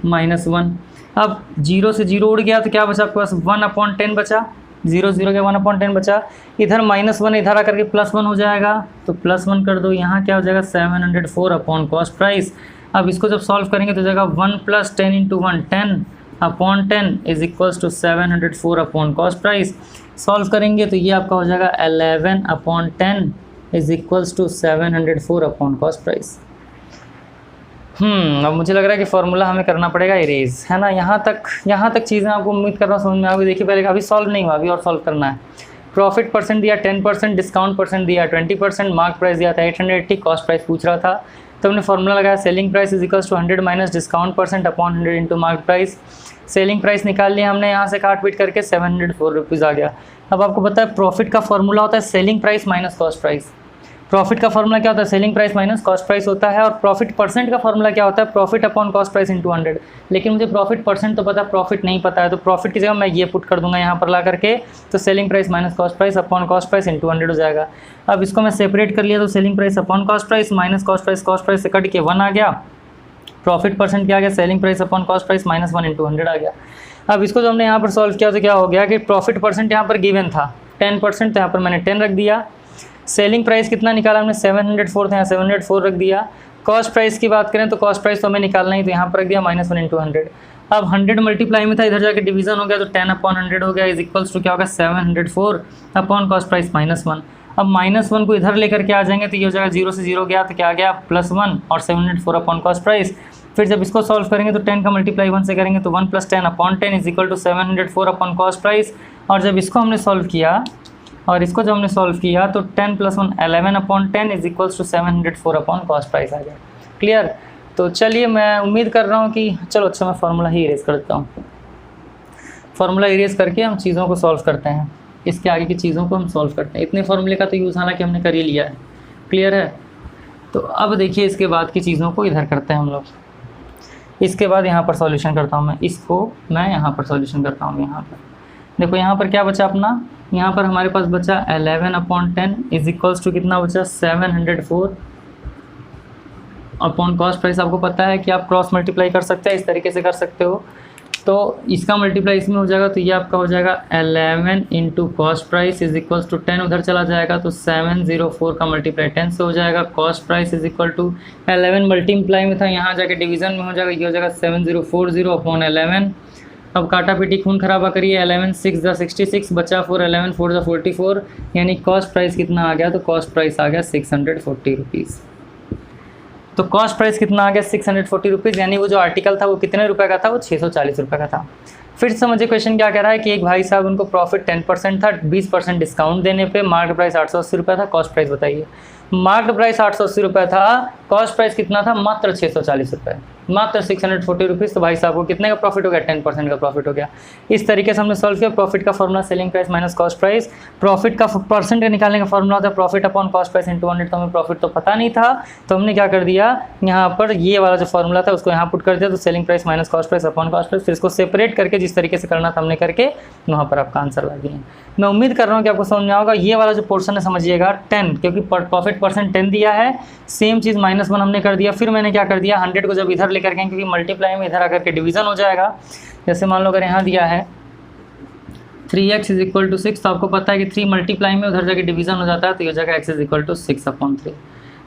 -1। अब 0 से 0 उड़ गया तो क्या बचा आपके पास, 1 अपॉन 10 बचा, 0 0 गया, 1 अपॉन 10 बचा। इधर -1 इधर आकर के +1 हो जाएगा, तो +1 कर दो, यहाँ क्या हो जाएगा 704 अपॉन कॉस्ट प्राइस अब इसको जब सॉल्व करेंगे तो जाएगा 1 + 10 × 1 10/10 is equals to 704 upon cost price. Solve करेंगे तो ये आपका हो जाएगा 11/10 is equals to 704 upon cost price. अब मुझे लग रहा है कि फार्मूला हमें करना पड़ेगा इरेज, है ना। यहाँ तक चीज़ें आपको उम्मीद कर रहा हूँ समझ में आ गई। देखिए पहले अभी सॉल्व नहीं हुआ, अभी और सॉल्व करना है। प्रॉफिट परसेंट दिया 10%, डिस्काउंट परसेंट दिया 20%, मार्क प्राइस दिया था 880, कॉस्ट प्राइस पूछ रहा था। तो हमने फार्मूला लगाया selling price is equals to 100 minus discount percent upon 100 into mark price. Selling price निकाल लिया हमने, यहाँ से काट पीट करके 704 रुपीज़ आ गया। अब आपको पता है प्रॉफिट का फार्मूला होता है selling price minus cost price. Profit का फार्मूला क्या होता है? Selling price minus cost price होता है। और प्रॉफिट परसेंट का फार्मूला क्या होता है? Profit upon cost price into 100। लेकिन मुझे प्रॉफिट परसेंट तो पता है, प्रॉफिट नहीं पता है, तो प्रॉफिट की जगह मैं ये पुट कर दूंगा यहाँ पर ला करके, तो selling price minus cost price upon cost price into 100 हो जाएगा। अब इसको मैं सेपरेट कर लिया तो selling price upon cost price minus cost price से कट के 1 आ गया। प्रॉफिट परसेंट क्या आ गया? Selling price upon cost price minus 1 into 100 आ गया। अब इसको जो हमने यहाँ पर सॉल्व किया तो क्या हो गया कि प्रॉफिट परसेंट यहाँ पर गिवन था 10%, तो यहाँ पर मैंने 10 रख दिया। सेलिंग प्राइस कितना निकाला हमने? 704 था, यहाँ 704 रख दिया। कॉस्ट प्राइस की बात करें तो कॉस्ट प्राइस तो हमें निकालना ही, तो यहाँ पर रख दिया -1 इंटू 100। अब 100 मल्टीप्लाई में था, इधर जाके डिवीजन हो गया तो 10/100 हो गया इज इक्वल्स टू क्या होगा? 704 अपॉन कॉस्ट प्राइस -1। अब -1 को इधर लेकर के आ जाएंगे तो ये हो जाएगा 0 से 0 गया तो क्या आ गया? +1 और 704 अपॉन कॉस्ट प्राइस। फिर जब इसको सॉल्व करेंगे तो 10 का मल्टीप्लाई 1 से करेंगे तो 1 + 10/10 is equal to 704 upon cost price. और जब इसको हमने सॉल्व किया तो 10 + 1 11/10 is equals to 704 upon cost price आ गया। क्लियर? तो चलिए मैं उम्मीद कर रहा हूँ कि चलो अच्छा मैं फार्मूला ही इरेज करता हूँ। फार्मूला इरेज करके हम चीज़ों को सॉल्व करते हैं, इसके आगे की चीज़ों को हम सॉल्व करते हैं। इतने फार्मूले का तो यूज़ हालांकि हमने कर ही लिया है। क्लियर है? तो अब देखिए इसके बाद की चीज़ों को इधर करते हैं हम लोग। इसके बाद यहाँ पर सॉल्यूशन करता हूँ मैं, इसको मैं यहाँ पर सॉल्यूशन करता हूँ। यहाँ पर देखो यहाँ पर क्या बचा अपना, यहाँ पर हमारे पास बचा 11/10 इज इक्वल्स टू कितना बचा? 704 अपॉन कॉस्ट प्राइस। आपको पता है कि आप क्रॉस मल्टीप्लाई कर सकते हैं, इस तरीके से कर सकते हो। तो इसका मल्टीप्लाई इसमें हो जाएगा तो ये आपका हो जाएगा 11 into cost price is equals to 10 उधर चला जाएगा तो 704 का मल्टीप्लाई 10 से हो जाएगा। Cost price is equal to 11 multiply में था, यहाँ जाके डिवीजन में हो जाएगा, ये हो जाएगा 7040 अपॉन 11। अब काटा पीटी खून खराबा करिए, 11 6 × 66 बचा 4, 11 4 × 44, यानी कॉस्ट प्राइस कितना आ गया? तो कॉस्ट प्राइस आ गया 640 रुपीज़। तो कॉस्ट प्राइस कितना आ गया? 640 रुपीज़, यानी वो जो आर्टिकल था वो कितने रुपए का था? वो 640 रुपये का था। फिर समझिए क्वेश्चन क्या कह रहा है कि एक भाई साहब उनको प्रॉफिट 10% था, 20% डिस्काउंट देने पे, मार्क प्राइस 880 रुपये था, कॉस्ट प्राइस बताइए। मार्क प्राइस 880 रुपये था, कॉस्ट प्राइस कितना था? मात्र 640 रुपये, मात्र 640 रुपीज़। तो भाई साहब को कितने का प्रॉफिट हो गया? 10% का प्रॉफिट हो गया। इस तरीके से हमने सॉल्व किया। प्रॉफिट का formula selling price minus cost price. Profit का परसेंट निकालने का फॉर्मूला होता है profit upon cost price into 100। तो हमें प्रॉफिट तो पता नहीं था, तो हमने क्या कर दिया, यहाँ पर ये वाला जो फॉर्मूला था उसको यहाँ पुट कर दिया, तो selling price minus cost price upon cost price. फिर इसको सेपरेट करके जिस तरीके से करना था हमने करके वहाँ पर आपका आंसर ला दिए। मैं उम्मीद कर रहा हूँ कि आपको समझ में आएगा। ये वाला जो पोर्शन है समझिएगा 10, क्योंकि प्रॉफिट परसेंट 10 दिया है, सेम चीज़ -1 हमने कर दिया। फिर मैंने क्या कर दिया, 100 को जब इधर लेकर गए, क्योंकि मल्टीप्लाई में इधर आकर के डिवीजन हो जाएगा। जैसे मान लो अगर यहाँ दिया है 3x इज इक्वल टू 6, तो आपको पता है कि 3 मल्टीप्लाई में उधर जाके डिवीजन हो जाता है, तो ये जगह x इज इक्वल टू 6/3।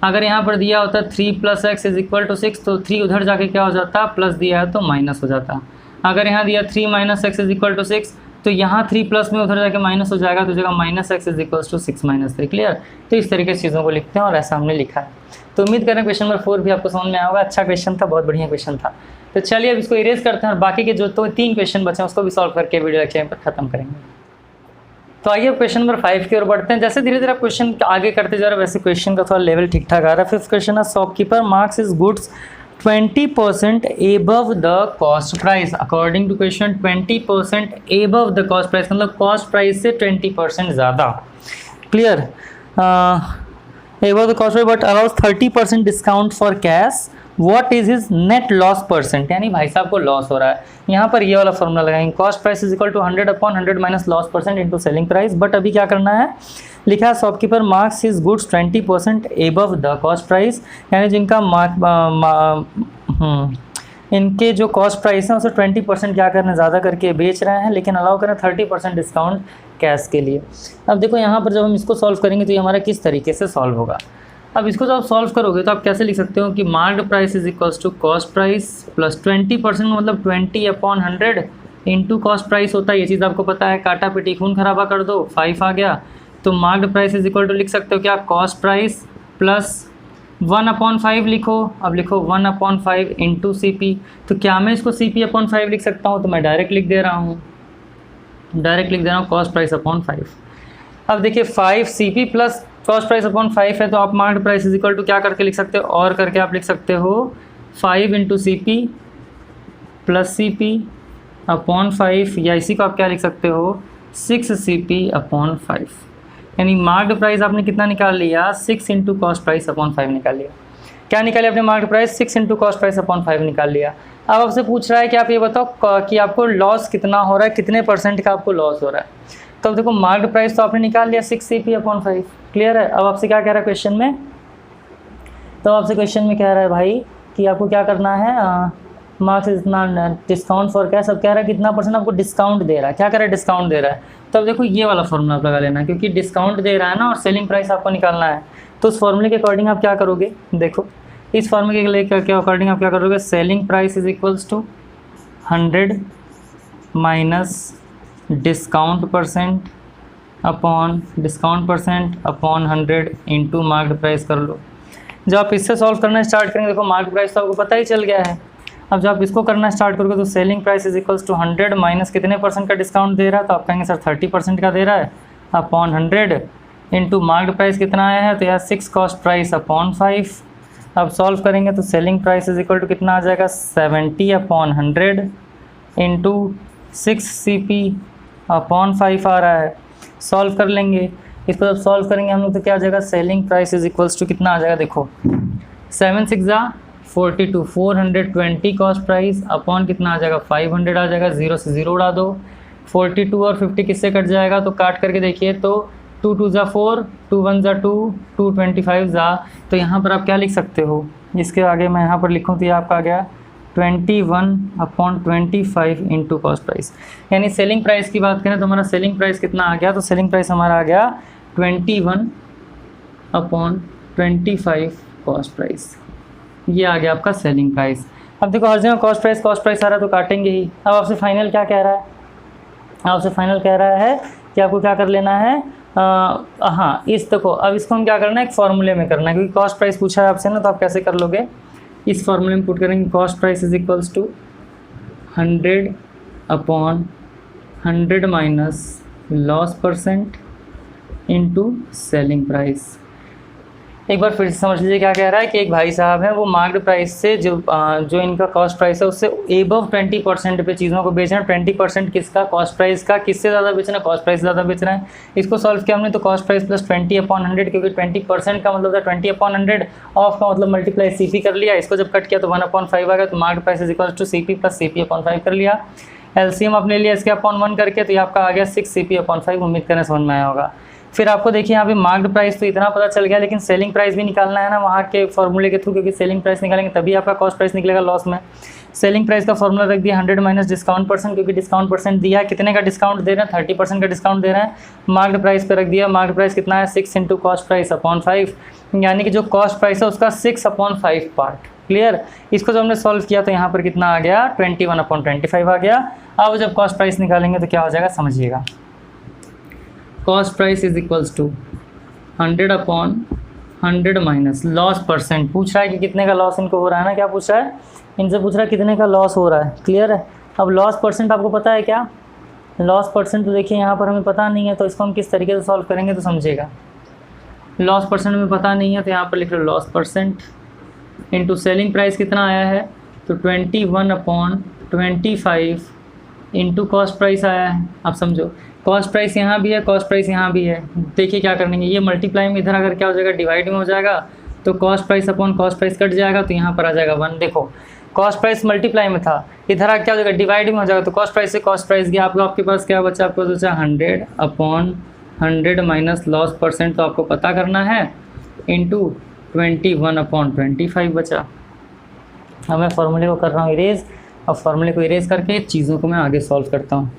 अगर यहाँ पर दिया होता 3 + x इज इक्वल टू 6, तो 3 उधर जाके क्या हो जाता, प्लस दिया है तो माइनस हो जाता। अगर यहाँ दिया 3 - x इज इक्वल टू 6, तो यहाँ 3 प्लस में उधर जाके माइनस हो जाएगा, तो जगह -x is equal to 6 - 3। Clear? तो इस तरीके से चीज़ों को लिखते हैं और ऐसा हमने लिखा है। तो उम्मीद करें क्वेश्चन नंबर 4 भी आपको समझ में आया होगा। अच्छा क्वेश्चन था, बहुत बढ़िया क्वेश्चन था। तो चलिए अब इसको इरेज करते हैं और बाकी के जो 3 क्वेश्चन बचे हैं उसको भी सॉल्व करके वीडियो लेक्चर पर खत्म करेंगे। तो आइए अब क्वेश्चन नंबर 5 की ओर बढ़ते हैं। जैसे धीरे धीरे आप क्वेश्चन आगे करते जा रहे हैं वैसे क्वेश्चन का थोड़ा लेवल ठीक ठाक आ रहा है। फिफ्थ क्वेश्चन है, shopkeeper marks is goods 20% above the cost price। According to question 20% above the cost price, मतलब कॉस्ट प्राइस से 20% ज़्यादा। Clear? above the cost price but allows 30% discount for cash, what is his net loss percent? यानी भाई साहब को loss हो रहा है। यहाँ पर ये वाला फॉर्मूला लगाएंगे, cost price is equal to 100/100 minus loss percent into selling price. But अभी क्या करना है, लिखा है shopkeeper marks his goods 20% above the cost price, यानी जिनका इनके जो कॉस्ट प्राइस है उसे 20% क्या करना, ज़्यादा करके बेच रहे हैं, लेकिन अलाउ करें 30% डिस्काउंट कैश के लिए। अब देखो यहाँ पर जब हम इसको सॉल्व करेंगे तो ये हमारा किस तरीके से सॉल्व होगा। अब इसको जब आप सॉल्व करोगे तो आप कैसे लिख सकते हो कि marked price is equals to cost price plus 20% मतलब 20/100 इंटू कॉस्ट प्राइस होता है, ये चीज़ आपको पता है। काटा पिटी खून खराबा कर दो, 5 आ गया। तो marked price is equal to लिख सकते हो क्या, कॉस्ट प्राइस प्लस 1/5 लिखो। अब लिखो 1/5 इंटू CP। तो क्या मैं इसको CP/5 लिख सकता हूँ? तो मैं डायरेक्ट लिख दे रहा हूँ, कॉस्ट प्राइस अपॉन 5। अब देखिए 5 CP plus cost price upon 5 है, तो आप marked price is equal to क्या करके लिख सकते हो, और करके आप लिख सकते हो 5 into CP plus CP upon 5, या इसी को आप क्या लिख सकते हो 6 CP अपॉन 5। यानी मार्क्ड प्राइस आपने कितना निकाल लिया, 6 इंटू कॉस्ट प्राइस अपॉन 5 निकाल लिया। क्या निकाले आपने marked price, 6 into cost price upon 5 निकाल लिया। अब आपसे पूछ रहा है कि आप ये बताओ कि आपको लॉस कितना हो रहा है, कितने % का आपको लॉस हो रहा है। तो अब देखो मार्क्ड प्राइस तो आपने निकाल लिया 6 CP अपॉन 5, क्लियर है। अब आपसे क्या कह रहा है क्वेश्चन में, तो आपसे क्वेश्चन में कह रहा है भाई कि आपको क्या करना है, मार्क्स इतना डिस्काउंट फॉर कैश। अब कह रहा है कितना % आपको डिस्काउंट दे रहा है, क्या कर रहा है डिस्काउंट दे रहा है। तो अब देखो ये वाला फॉर्मूला आप लगा लेना, क्योंकि डिस्काउंट दे रहा है ना और सेलिंग प्राइस आपको निकालना है। तो उस फॉर्मूले के अकॉर्डिंग आप क्या करोगे, देखो इस फॉर्मूले के अकॉर्डिंग आप क्या करोगे, selling price is equals to 100 minus discount percent upon 100 into marked price कर लो। जब आप इससे सॉल्व करना स्टार्ट करेंगे, देखो मार्क्ड प्राइस तो आपको पता ही चल गया है। अब जब आप इसको करना स्टार्ट करोगे तो selling price is equals to 100 minus कितने % का डिस्काउंट दे रहा है, तो आप कहेंगे सर 30% का दे रहा है, अपॉन 100 इंटू मार्क्ड प्राइस कितना आया है, तो यार 6 कॉस्ट प्राइस अपॉन 5। अब सॉल्व करेंगे तो selling price is equal to कितना आ जाएगा, 70 अपॉन 100 इंटू 6 CP अपॉन 5 आ रहा है। सॉल्व कर लेंगे इसको, जब सॉल्व करेंगे हम लोग तो क्या आ जाएगा, selling price is equals to कितना आ जाएगा, देखो 7 6 42, 420 कॉस्ट प्राइस अपॉन कितना आ जाएगा, 500 आ जाएगा। 0 से 0 उड़ा दो, 42 और 50 किससे कट जाएगा, तो काट करके देखिए तो 2 2 ज़ा 4, 2 1 ज़ा 2, 2 25 ज़ा। तो यहाँ पर आप क्या लिख सकते हो, इसके आगे मैं यहाँ पर लिखूँ तो ये आपका आ गया 21/25 इंटू कॉस्ट प्राइस। यानी सेलिंग प्राइस की बात करें तो हमारा सेलिंग प्राइस कितना आ गया, तो सेलिंग प्राइस हमारा आ गया 21/25 कॉस्ट प्राइस। ये आ गया आपका सेलिंग प्राइस। अब देखो हर जगह कॉस्ट प्राइस आ रहा है तो काटेंगे ही। अब आपसे फाइनल क्या कह रहा है, आपसे फाइनल कह रहा है कि आपको क्या कर लेना है, हाँ इस देखो अब इसको हम क्या करना है, एक फॉर्मूले में करना है, क्योंकि कॉस्ट प्राइस पूछा है आपसे ना, तो आप कैसे कर लोगे, इस फॉर्मूले में पुट करेंगे cost price is equals to 100/100 minus loss % into selling price. एक बार फिर से समझ लीजिए क्या कह रहा है कि एक भाई साहब हैं, वो मार्क्ड प्राइस से जो इनका कॉस्ट प्राइस है उससे एबव 20% पे चीज़ों को बेच रहे हैं। 20% किसका, कॉस्ट प्राइस का। किससे ज़्यादा बेच रहे हैं, कॉस्ट प्राइस ज़्यादा बेच रहे हैं। इसको सॉल्व किया हमने तो कॉस्ट प्राइस प्लस 20/100, क्योंकि 20% का मतलब था 20/100, ऑफ का मतलब मल्टीप्लाई CP कर लिया। इसको जब कट किया तो 1/5 आ गया, तो marked price is equal to CP plus CP/5 कर लिया। LCM आपने लिया इसके अपॉन 1 करके, तो ये आपका आ गया 6 CP/5। उम्मीद करें समझ में आया होगा। फिर आपको देखिए यहाँ पे मार्क्ड प्राइस तो इतना पता चल गया, लेकिन सेलिंग प्राइस भी निकालना है ना वहाँ के फॉर्मूले के थ्रू, क्योंकि सेलिंग प्राइस निकालेंगे तभी आपका कॉस्ट प्राइस निकलेगा लॉस में। सेलिंग प्राइस का फॉर्मूला रख दिया 100 माइनस डिस्काउंट %, क्योंकि डिस्काउंट % दिया है। कितने का डिस्काउंट दे रहे हैं, 30% का डिस्काउंट दे रहे हैं। मार्क्ड प्राइस पे रख दिया, मार्क्ड प्राइस कितना है 6 इंटू कॉस्ट प्राइस अपॉन 5, यानी कि जो कॉस्ट प्राइस है उसका 6/5 पार्ट। क्लियर। इसको जब हमने सॉल्व किया तो यहाँ पर कितना आ गया 21/25 आ गया। अब जब कॉस्ट प्राइस निकालेंगे तो क्या हो जाएगा समझिएगा, cost price is equals to 100/100 minus loss % पूछ रहा है कि कितने का लॉस इनको हो रहा है ना, क्या पूछ रहा है, इनसे पूछ रहा है कितने का लॉस हो रहा है। क्लियर है। अब लॉस % आपको पता है क्या, लॉस % तो देखिए यहाँ पर हमें पता नहीं है, तो इसको हम किस तरीके से सॉल्व करेंगे तो समझिएगा। लॉस % में पता नहीं है तो यहाँ पर लिख लो लॉस % इंटू सेलिंग प्राइस कितना आया है, तो 21/25 इंटू कॉस्ट प्राइस आया है। आप समझो कॉस्ट प्राइस यहाँ भी है, कॉस्ट प्राइस यहाँ भी है। देखिए क्या करेंगे, ये मल्टीप्लाई में इधर अगर क्या हो जाएगा डिवाइड में हो जाएगा, तो cost price upon cost price cut जाएगा, तो यहाँ पर आ जाएगा 1। देखो कॉस्ट प्राइस मल्टीप्लाई में था, इधर क्या हो जाएगा डिवाइड में हो जाएगा, तो कॉस्ट प्राइस से कॉस्ट प्राइस गया। आपके पास क्या बचा, आपको बचा 100/100 माइनस लॉस %, तो आपको पता करना है, इंटू 21/25 बचा। अब मैं फॉर्मूले को कर रहा हूँ इरेज। अब फॉर्मूले को इरेज करके चीज़ों को मैं आगे सॉल्व करता हूँ।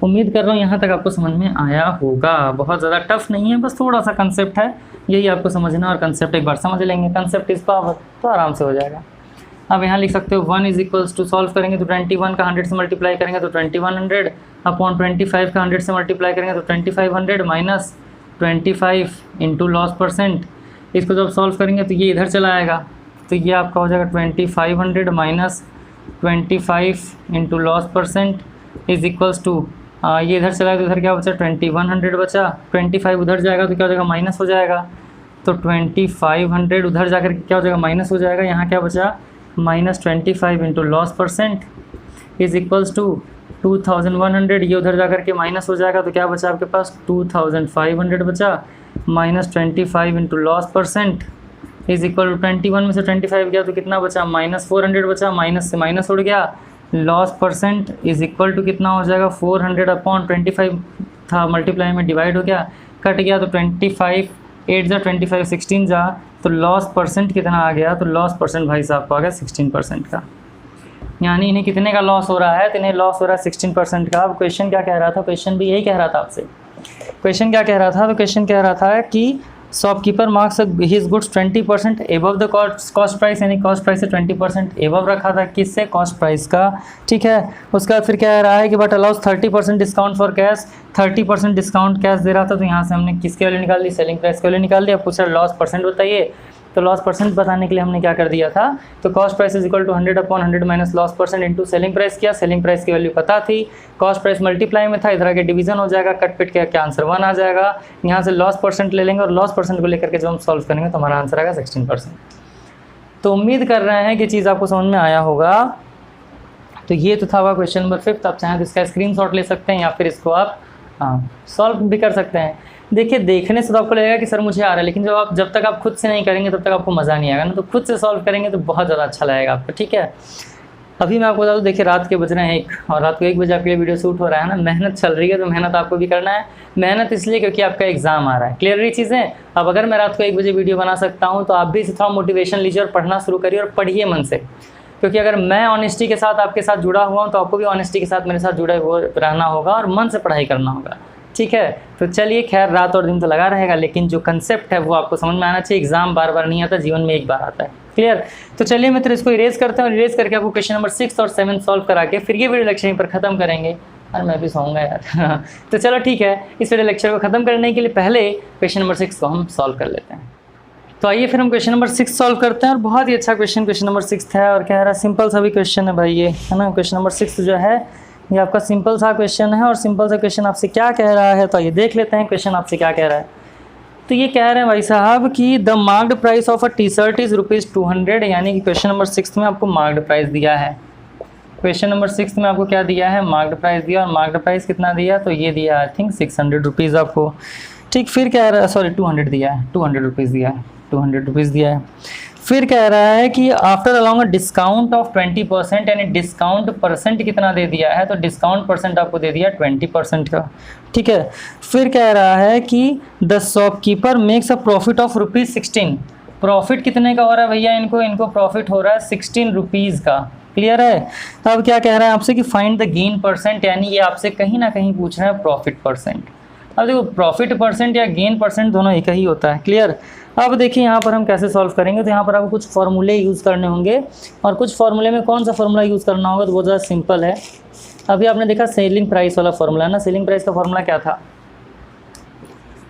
उम्मीद कर रहा हूँ यहाँ तक आपको समझ में आया होगा। बहुत ज़्यादा टफ नहीं है, बस थोड़ा सा कंसेप्ट है, यही आपको समझना, और कंसेप्ट एक बार समझ लेंगे, कंसेप्ट इज पावर, तो आराम से हो जाएगा। अब यहाँ लिख सकते हो 1 इज इक्वल्स टू, सॉल्व करेंगे तो 21 का 100 से मल्टीप्लाई करेंगे तो 2100 अपॉन 25 का 100 से मल्टीप्लाई करेंगे तो 2500 माइनस 25 इंटू लॉस परसेंट। इसको जब सॉल्व करेंगे तो ये इधर चला आएगा, तो ये आपका हो जाएगा 2500 minus 25 into loss percent is equals to, ये इधर चला गया तो इधर क्या बचा 2100 बचा, 25 उधर जाएगा तो क्या हो जाएगा माइनस हो जाएगा, तो 2500 उधर जाकर क्या हो जाएगा माइनस हो जाएगा, यहाँ क्या बचा minus 25 into loss percent is equals to 2100, ये उधर जाकर के माइनस हो जाएगा तो क्या बचा आपके पास 2500 बचा, minus 25 into loss percent is equal to 21 में से 25 गया तो कितना बचा माइनस 400 बचा, माइनस से माइनस उड़ गया, loss percent is equal to कितना हो जाएगा 400 अपॉन 25 था, मल्टीप्लाई में डिवाइड हो गया, कट गया तो 25 8 जा 25 16 जा, तो लॉस परसेंट कितना आ गया, तो लॉस परसेंट भाई साहब को आ गया 16% का। यानी इन्हें कितने का लॉस हो रहा है, तो इन्हें लॉस हो रहा है 16% का। अब क्वेश्चन क्या कह रहा था, क्वेश्चन भी यही कह रहा था आपसे, क्वेश्चन क्या कह रहा था, तो क्वेश्चन कह रहा था कि shopkeeper marks his goods 20% above the cost price, यानी कॉस्ट प्राइस से 20% एबव रखा था, किससे कॉस्ट प्राइस का, ठीक है। उसके बाद फिर कह रहा है कि but allows 30% discount for cash, 30% discount cash दे रहा था, तो यहाँ से हमने किसके वैल्यू निकाल दी, सेलिंग प्राइस के वैल्यू निकाल दी। अब पूछा लॉस परसेंट बताइए, तो लॉस परसेंट बताने के लिए हमने क्या कर दिया था, तो cost price is equal to 100 upon 100 minus loss percent into selling price किया, सेलिंग प्राइस की वैल्यू पता थी, कॉस्ट प्राइस मल्टीप्लाई में था, इधर आके डिवीजन हो जाएगा, कट पिट के क्या आंसर 1 आ जाएगा। यहाँ से लॉस परसेंट ले लेंगे और लॉस परसेंट को लेकर के जब हम सॉल्व करेंगे तो हमारा आंसर आएगा 16%। तो उम्मीद कर रहे हैं कि चीज़ आपको समझ में आया होगा। तो ये तो था हुआ क्वेश्चन नंबर 5। आप चाहें तो इसका स्क्रीनशॉट ले सकते हैं या फिर इसको आप सॉल्व भी कर सकते हैं। देखिए, देखने से तो आपको लगेगा कि सर मुझे आ रहा है, लेकिन जब तक आप खुद से नहीं करेंगे तब तक आपको मज़ा नहीं आएगा ना, तो खुद से सॉल्व करेंगे तो बहुत ज़्यादा अच्छा लगेगा आपको, ठीक है। अभी मैं आपको बता दूँ, देखिए रात के बज रहे हैं 1 और रात को 1 बजे आपके लिए वीडियो शूट हो रहा है ना, मेहनत चल रही है, तो मेहनत आपको भी करना है। मेहनत इसलिए क्योंकि आपका एग्जाम आ रहा है, क्लियर रही चीज़ें। अब अगर मैं रात को 1 बजे वीडियो बना सकता हूँ तो आप भी इसे थोड़ा मोटिवेशन लीजिए और पढ़ना शुरू करिए और पढ़िए मन से, क्योंकि अगर मैं ऑनेस्टी के साथ आपके साथ जुड़ा हुआ हूँ तो आपको भी ऑनेस्टी के साथ मेरे साथ जुड़े हुए रहना होगा और मन से पढ़ाई करना होगा, ठीक है। तो चलिए, खैर रात और दिन तो लगा रहेगा, लेकिन जो कंसेप्ट है वो आपको समझ में आना चाहिए। एग्जाम बार बार नहीं आता, जीवन में एक बार आता है, क्लियर। तो चलिए मित्र, इसको इरेज करते हैं और इरेज करके आपको क्वेश्चन नंबर 6 और 7 सॉल्व करा के फिर ये वीडियो लेक्चर यहीं पर खत्म करेंगे। और मैं भी सोऊंगा यार तो चलो ठीक है, इस वीडियो लेक्चर को खत्म करने के लिए पहले क्वेश्चन नंबर 6 को हम सॉल्व कर लेते हैं। तो आइए फिर हम क्वेश्चन नंबर 6 सॉल्व करते हैं। और बहुत ही अच्छा क्वेश्चन नंबर 6 है और कह रहा है सिंपल सा भी क्वेश्चन है भाई, ये है ना। क्वेश्चन नंबर 6 जो है ये आपका सिंपल सा क्वेश्चन है और सिंपल सा क्वेश्चन आपसे क्या कह रहा है, तो ये देख लेते हैं क्वेश्चन आपसे क्या कह रहा है। तो ये कह रहे हैं भाई साहब कि the marked price of a T shirt is ₹200, यानी कि क्वेश्चन नंबर 6 में आपको मार्क्ड प्राइस दिया है। क्वेश्चन नंबर 6 में आपको क्या दिया है, मार्क्ड प्राइस दिया, और मार्क्ड प्राइस कितना दिया, तो ये दिया आई थिंक ₹600 आपको, ठीक। फिर कह रहा है, सॉरी 200 दिया है, ₹200 दिया है, ₹200 दिया है। फिर कह रहा है कि after along a discount of 20%, यानी डिस्काउंट परसेंट कितना दे दिया है, तो डिस्काउंट परसेंट आपको दे दिया 20% का, ठीक है। फिर कह रहा है कि the shopkeeper makes a profit of ₹16। Profit कितने का हो रहा है भैया, इनको प्रॉफिट हो रहा है ₹16 का, क्लियर है। अब क्या कह रहा है आपसे कि फाइंड द गेन परसेंट, यानी ये आपसे कहीं ना कहीं पूछ रहा है प्रॉफिट परसेंट। अब देखो, प्रॉफिट परसेंट या गेन परसेंट दोनों एक ही होता है, क्लियर। अब देखिए यहाँ पर हम कैसे सॉल्व करेंगे, तो यहाँ पर आपको कुछ फॉर्मूले यूज़ करने होंगे, और कुछ फॉर्मूले में कौन सा फॉर्मूला यूज़ करना होगा, तो बहुत ज़्यादा सिंपल है। अभी आपने देखा सेलिंग प्राइस वाला फॉर्मूला ना, सेलिंग प्राइस का फॉर्मूला क्या था,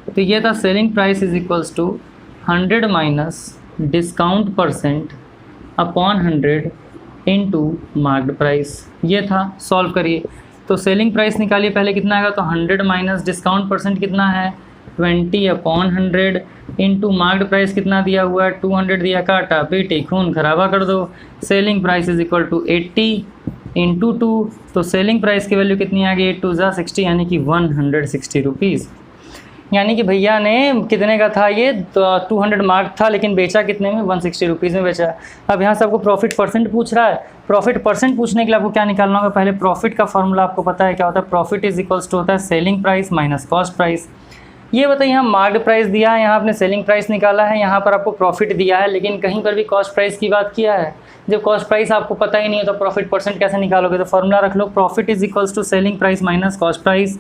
तो ये था selling price is equals to 100 minus discount percent upon 100 into marked price, ये था। सॉल्व करिए, तो सेलिंग प्राइस निकालिए पहले, कितना आएगा, तो 100 माइनस डिस्काउंट परसेंट कितना है 20 अपॉन 100 इंटू मार्क्ड प्राइस कितना दिया हुआ है 200 दिया, काटा बेटे खून खराबा कर दो। Selling price is equal to 80 into 2, तो सेलिंग प्राइस की वैल्यू कितनी आ गई, 8 2 60, यानी कि ₹160। यानी कि भैया ने कितने का था ये, तो 200 मार्क था, लेकिन बेचा कितने में, ₹160 में बेचा। अब यहाँ से आपको प्रॉफिट परसेंट पूछ रहा है। प्रॉफिट परसेंट पूछने के लिए आपको क्या निकालना होगा, पहले प्रॉफिट का फॉर्मूला आपको पता है क्या होता है, प्रॉफिट इज इक्वल्स टू होता है selling price minus cost price. ये बताइए, यहाँ मार्क्ड प्राइस दिया है, यहाँ आपने सेलिंग प्राइस निकाला है, यहाँ पर आपको प्रॉफिट दिया है, लेकिन कहीं पर भी कॉस्ट प्राइस की बात किया है, जब कॉस्ट प्राइस आपको पता ही नहीं है तो प्रॉफिट परसेंट कैसे निकालोगे? तो फॉर्मूला रख लो, profit is equals to selling price minus cost price.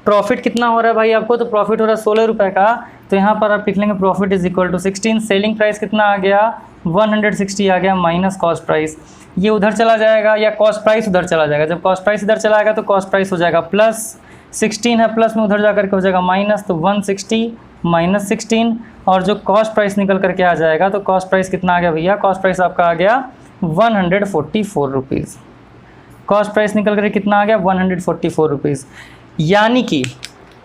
Profit कितना हो रहा है भाई आपको? तो प्रॉफिट हो रहा है 16 रुपये का, तो यहाँ पर आप लिख लेंगे profit is equal to 16, selling price कितना आ गया? 160 आ गया माइनस कॉस्ट प्राइस। ये उधर चला जाएगा या कॉस्ट प्राइस उधर चला जाएगा? जब कॉस्ट प्राइस इधर चला जाएगा तो कॉस्ट प्राइस हो जाएगा प्लस 16 है, प्लस में उधर जा करके हो जाएगा माइनस, तो 160 माइनस 16, और जो कॉस्ट प्राइस निकल करके आ जाएगा तो कॉस्ट प्राइस कितना आ गया भैया? कॉस्ट प्राइस आपका आ गया 144 रुपीज़। कॉस्ट प्राइस निकल करके कितना आ गया? 144 रुपीज़। यानी कि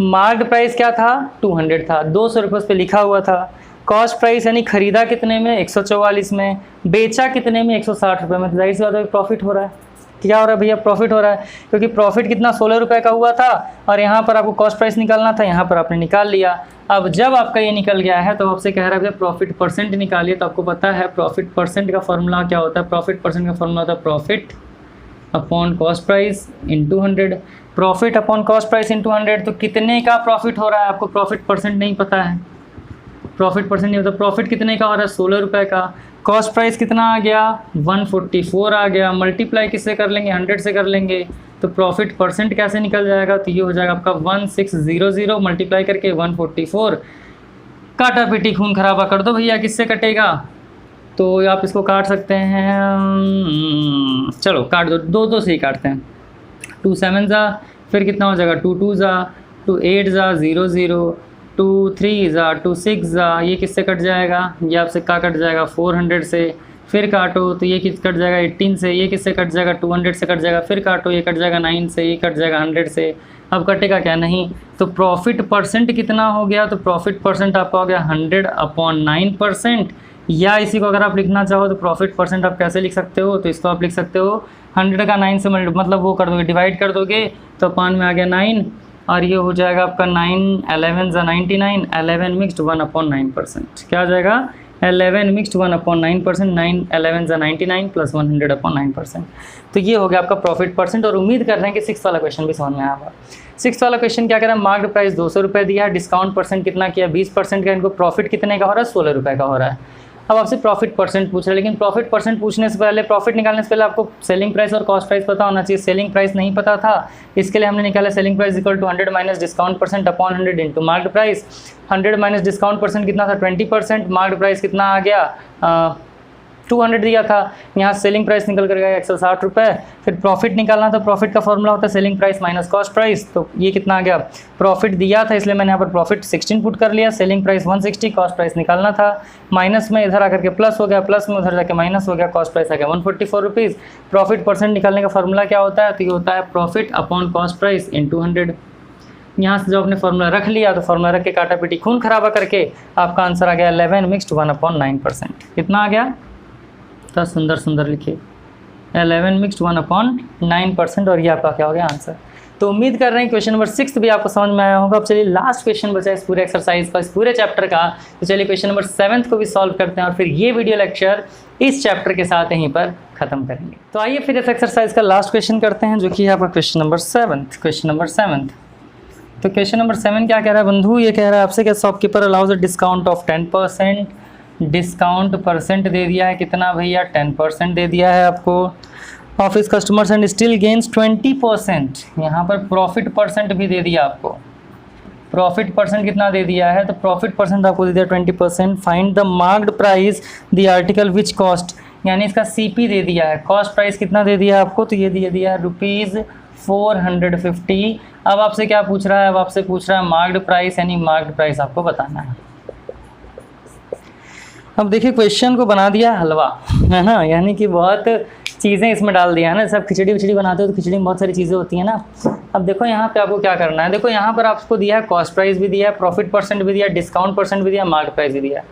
मार्क्ड प्राइस क्या था? 200 था, 200 रुपये उस पर लिखा हुआ था। कॉस्ट प्राइस यानी खरीदा कितने में? 144 में, बेचा कितने में? 160 रुपये में। तो जाहिर सी बात है प्रॉफिट हो रहा है। क्या हो रहा है भैया? प्रॉफिट हो रहा है, क्योंकि प्रॉफिट कितना? 16 रुपये का हुआ था, और यहाँ पर आपको कॉस्ट प्राइस निकालना था, यहाँ पर आपने निकाल लिया। अब जब आपका ये निकल गया है तो आपसे कह रहा है भैया प्रॉफिट परसेंट निकालिए। तो आपको पता है प्रॉफिट परसेंट का फॉर्मूला क्या होता है? प्रॉफिट परसेंट का फॉर्मूला होता है profit upon cost price into 100। Profit upon cost price into 100, तो कितने का प्रॉफिट हो रहा है? आपको प्रॉफिट परसेंट नहीं पता है, प्रॉफिट परसेंट नहीं होता। प्रॉफिट कितने का हो रहा है? 16 रुपये का। कॉस्ट प्राइस कितना आ गया? 144 आ गया। मल्टीप्लाई किससे कर लेंगे? 100 से कर लेंगे। तो प्रॉफिट परसेंट कैसे निकल जाएगा? तो ये हो जाएगा आपका 1600 मल्टीप्लाई करके 144। काटा पीटी खून खराबा कर दो भैया, किससे कटेगा? तो आप इसको काट सकते हैं, चलो काट दो, दो दो से ही काटते हैं। 2 7 ज़ा, फिर कितना हो जाएगा? 2 2 ज़ा, 2 8 ज़ा 0 0, 2 3 ज़ा 2 6 ज़ा, ये किससे कट जाएगा? ये आपसे का कट जाएगा 400 से। फिर काटो तो ये किस कट जाएगा 18 से। ये किससे कट जाएगा? 200 से कट जाएगा। फिर काटो, ये कट जाएगा 9 से, ये कट जाएगा 100 से। अब कटेगा क्या? नहीं। तो प्रॉफिट परसेंट कितना हो गया? तो प्रॉफिट परसेंट आपका हो गया 100/9%। या इसी को अगर आप लिखना चाहो तो प्रॉफिट परसेंट आप कैसे लिख सकते हो? तो इसको आप लिख सकते हो 100 का 9 से मतलब वो कर दोगे, डिवाइड कर दोगे, तो पान में आ गया 9, और ये हो जाएगा आपका 9 11 ज़ा 99, 11 मिक्सड 1/9%। क्या आ जाएगा? 11 मिक्सड 1/9%, 9 11 ज़ा 99 प्लस 100/9%। तो ये हो गया आपका प्रॉफिट परसेंट। और उम्मीद कर रहे हैं कि 6th वाला क्वेश्चन भी समझ में आया होगा। 6th वाला क्वेश्चन क्या कह रहा है? मार्क्ड प्राइस 200 रुपये दिया है, डिस्काउंट परसेंट कितना किया? 20% का। इनको प्रॉफिट कितने का हो रहा है? 16 रुपये का हो रहा है। अब आपसे प्रॉफिट परसेंट पूछ रहा है, लेकिन प्रॉफिट परसेंट पूछने से पहले, प्रॉफिट निकालने से पहले आपको सेलिंग प्राइस और कॉस्ट प्राइस पता होना चाहिए। सेलिंग प्राइस नहीं पता था, इसके लिए हमने निकाला selling price equal to 100 minus discount percent upon 100 into marked price. 100 minus discount percent कितना था? 20%। मार्क्ड प्राइस कितना आ गया? 200 दिया था। यहाँ सेलिंग प्राइस निकल कर गया 160 रुपये। फिर प्रॉफिट निकालना था, प्रॉफिट का फॉर्मूला होता है selling price minus cost price. तो ये कितना आ गया? प्रॉफिट दिया था इसलिए मैंने यहाँ पर प्रॉफिट 16 पुट कर लिया, सेलिंग प्राइस 160, कॉस्ट प्राइस निकालना था। माइनस में इधर आकर के प्लस हो गया, प्लस में उधर जाके माइनस हो गया, कॉस्ट प्राइस आ गया 144 रुपीज़। प्रॉफिट परसेंट निकालने का फॉर्मूला क्या होता है? तो ये होता है profit upon cost price into 100। यहाँ से जो आपने फॉर्मूला रख लिया तो फॉर्मूला रख के काटा पीटी खून खराबा करके आपका आंसर आ गया 11 मिक्सड 1/9%। कितना आ गया? तो सुंदर सुंदर लिखिए 11 मिक्सड 1/9%, और ये आपका क्या हो गया? आंसर। तो उम्मीद कर रहे हैं क्वेश्चन नंबर 6 भी आपको समझ में आया होगा। अब चलिए लास्ट क्वेश्चन बचा इस पूरे एक्सरसाइज का, इस पूरे चैप्टर का। तो चलिए क्वेश्चन नंबर 7 को भी सॉल्व करते हैं और फिर ये वीडियो लेक्चर इस चैप्टर के साथ यहीं पर खत्म करेंगे। तो आइए फिर इस एक्सरसाइज का लास्ट क्वेश्चन करते हैं, जो कि है आपका क्वेश्चन नंबर 7। क्वेश्चन नंबर 7, तो क्वेश्चन नंबर 7 क्या कह रहा है बंधु? ये कह रहा है आपसे कि shopkeeper allows a discount of 10%। Discount percent दे दिया है कितना भैया? 10% दे दिया है आपको। Offers customers and still gains 20%। यहाँ पर प्रॉफिट परसेंट भी दे दिया आपको। प्रॉफिट परसेंट कितना दे दिया है? तो प्रॉफिट परसेंट आपको दे दिया 20%। Find the marked price the article which cost, यानी इसका CP दे दिया है। कॉस्ट प्राइस कितना दे दिया है आपको? तो ये दे दिया है ₹450। अब आपसे क्या पूछ रहा है? अब आपसे पूछ रहा है मार्क्ड प्राइस, यानी मार्क्ड प्राइस आपको बताना है। अब देखिए क्वेश्चन को बना दिया हलवा, है ना, यानी कि बहुत चीज़ें इसमें डाल दिया है ना। सब खिचड़ी विचड़ी बनाते हो तो खिचड़ी में बहुत सारी चीज़ें होती हैं ना। अब देखो यहाँ पे आपको क्या करना है। देखो यहाँ पर आपको दिया है कॉस्ट प्राइस भी दिया है, प्रॉफिट परसेंट भी दिया है, डिस्काउंट परसेंट भी दिया, मार्क्ड प्राइस भी दिया है।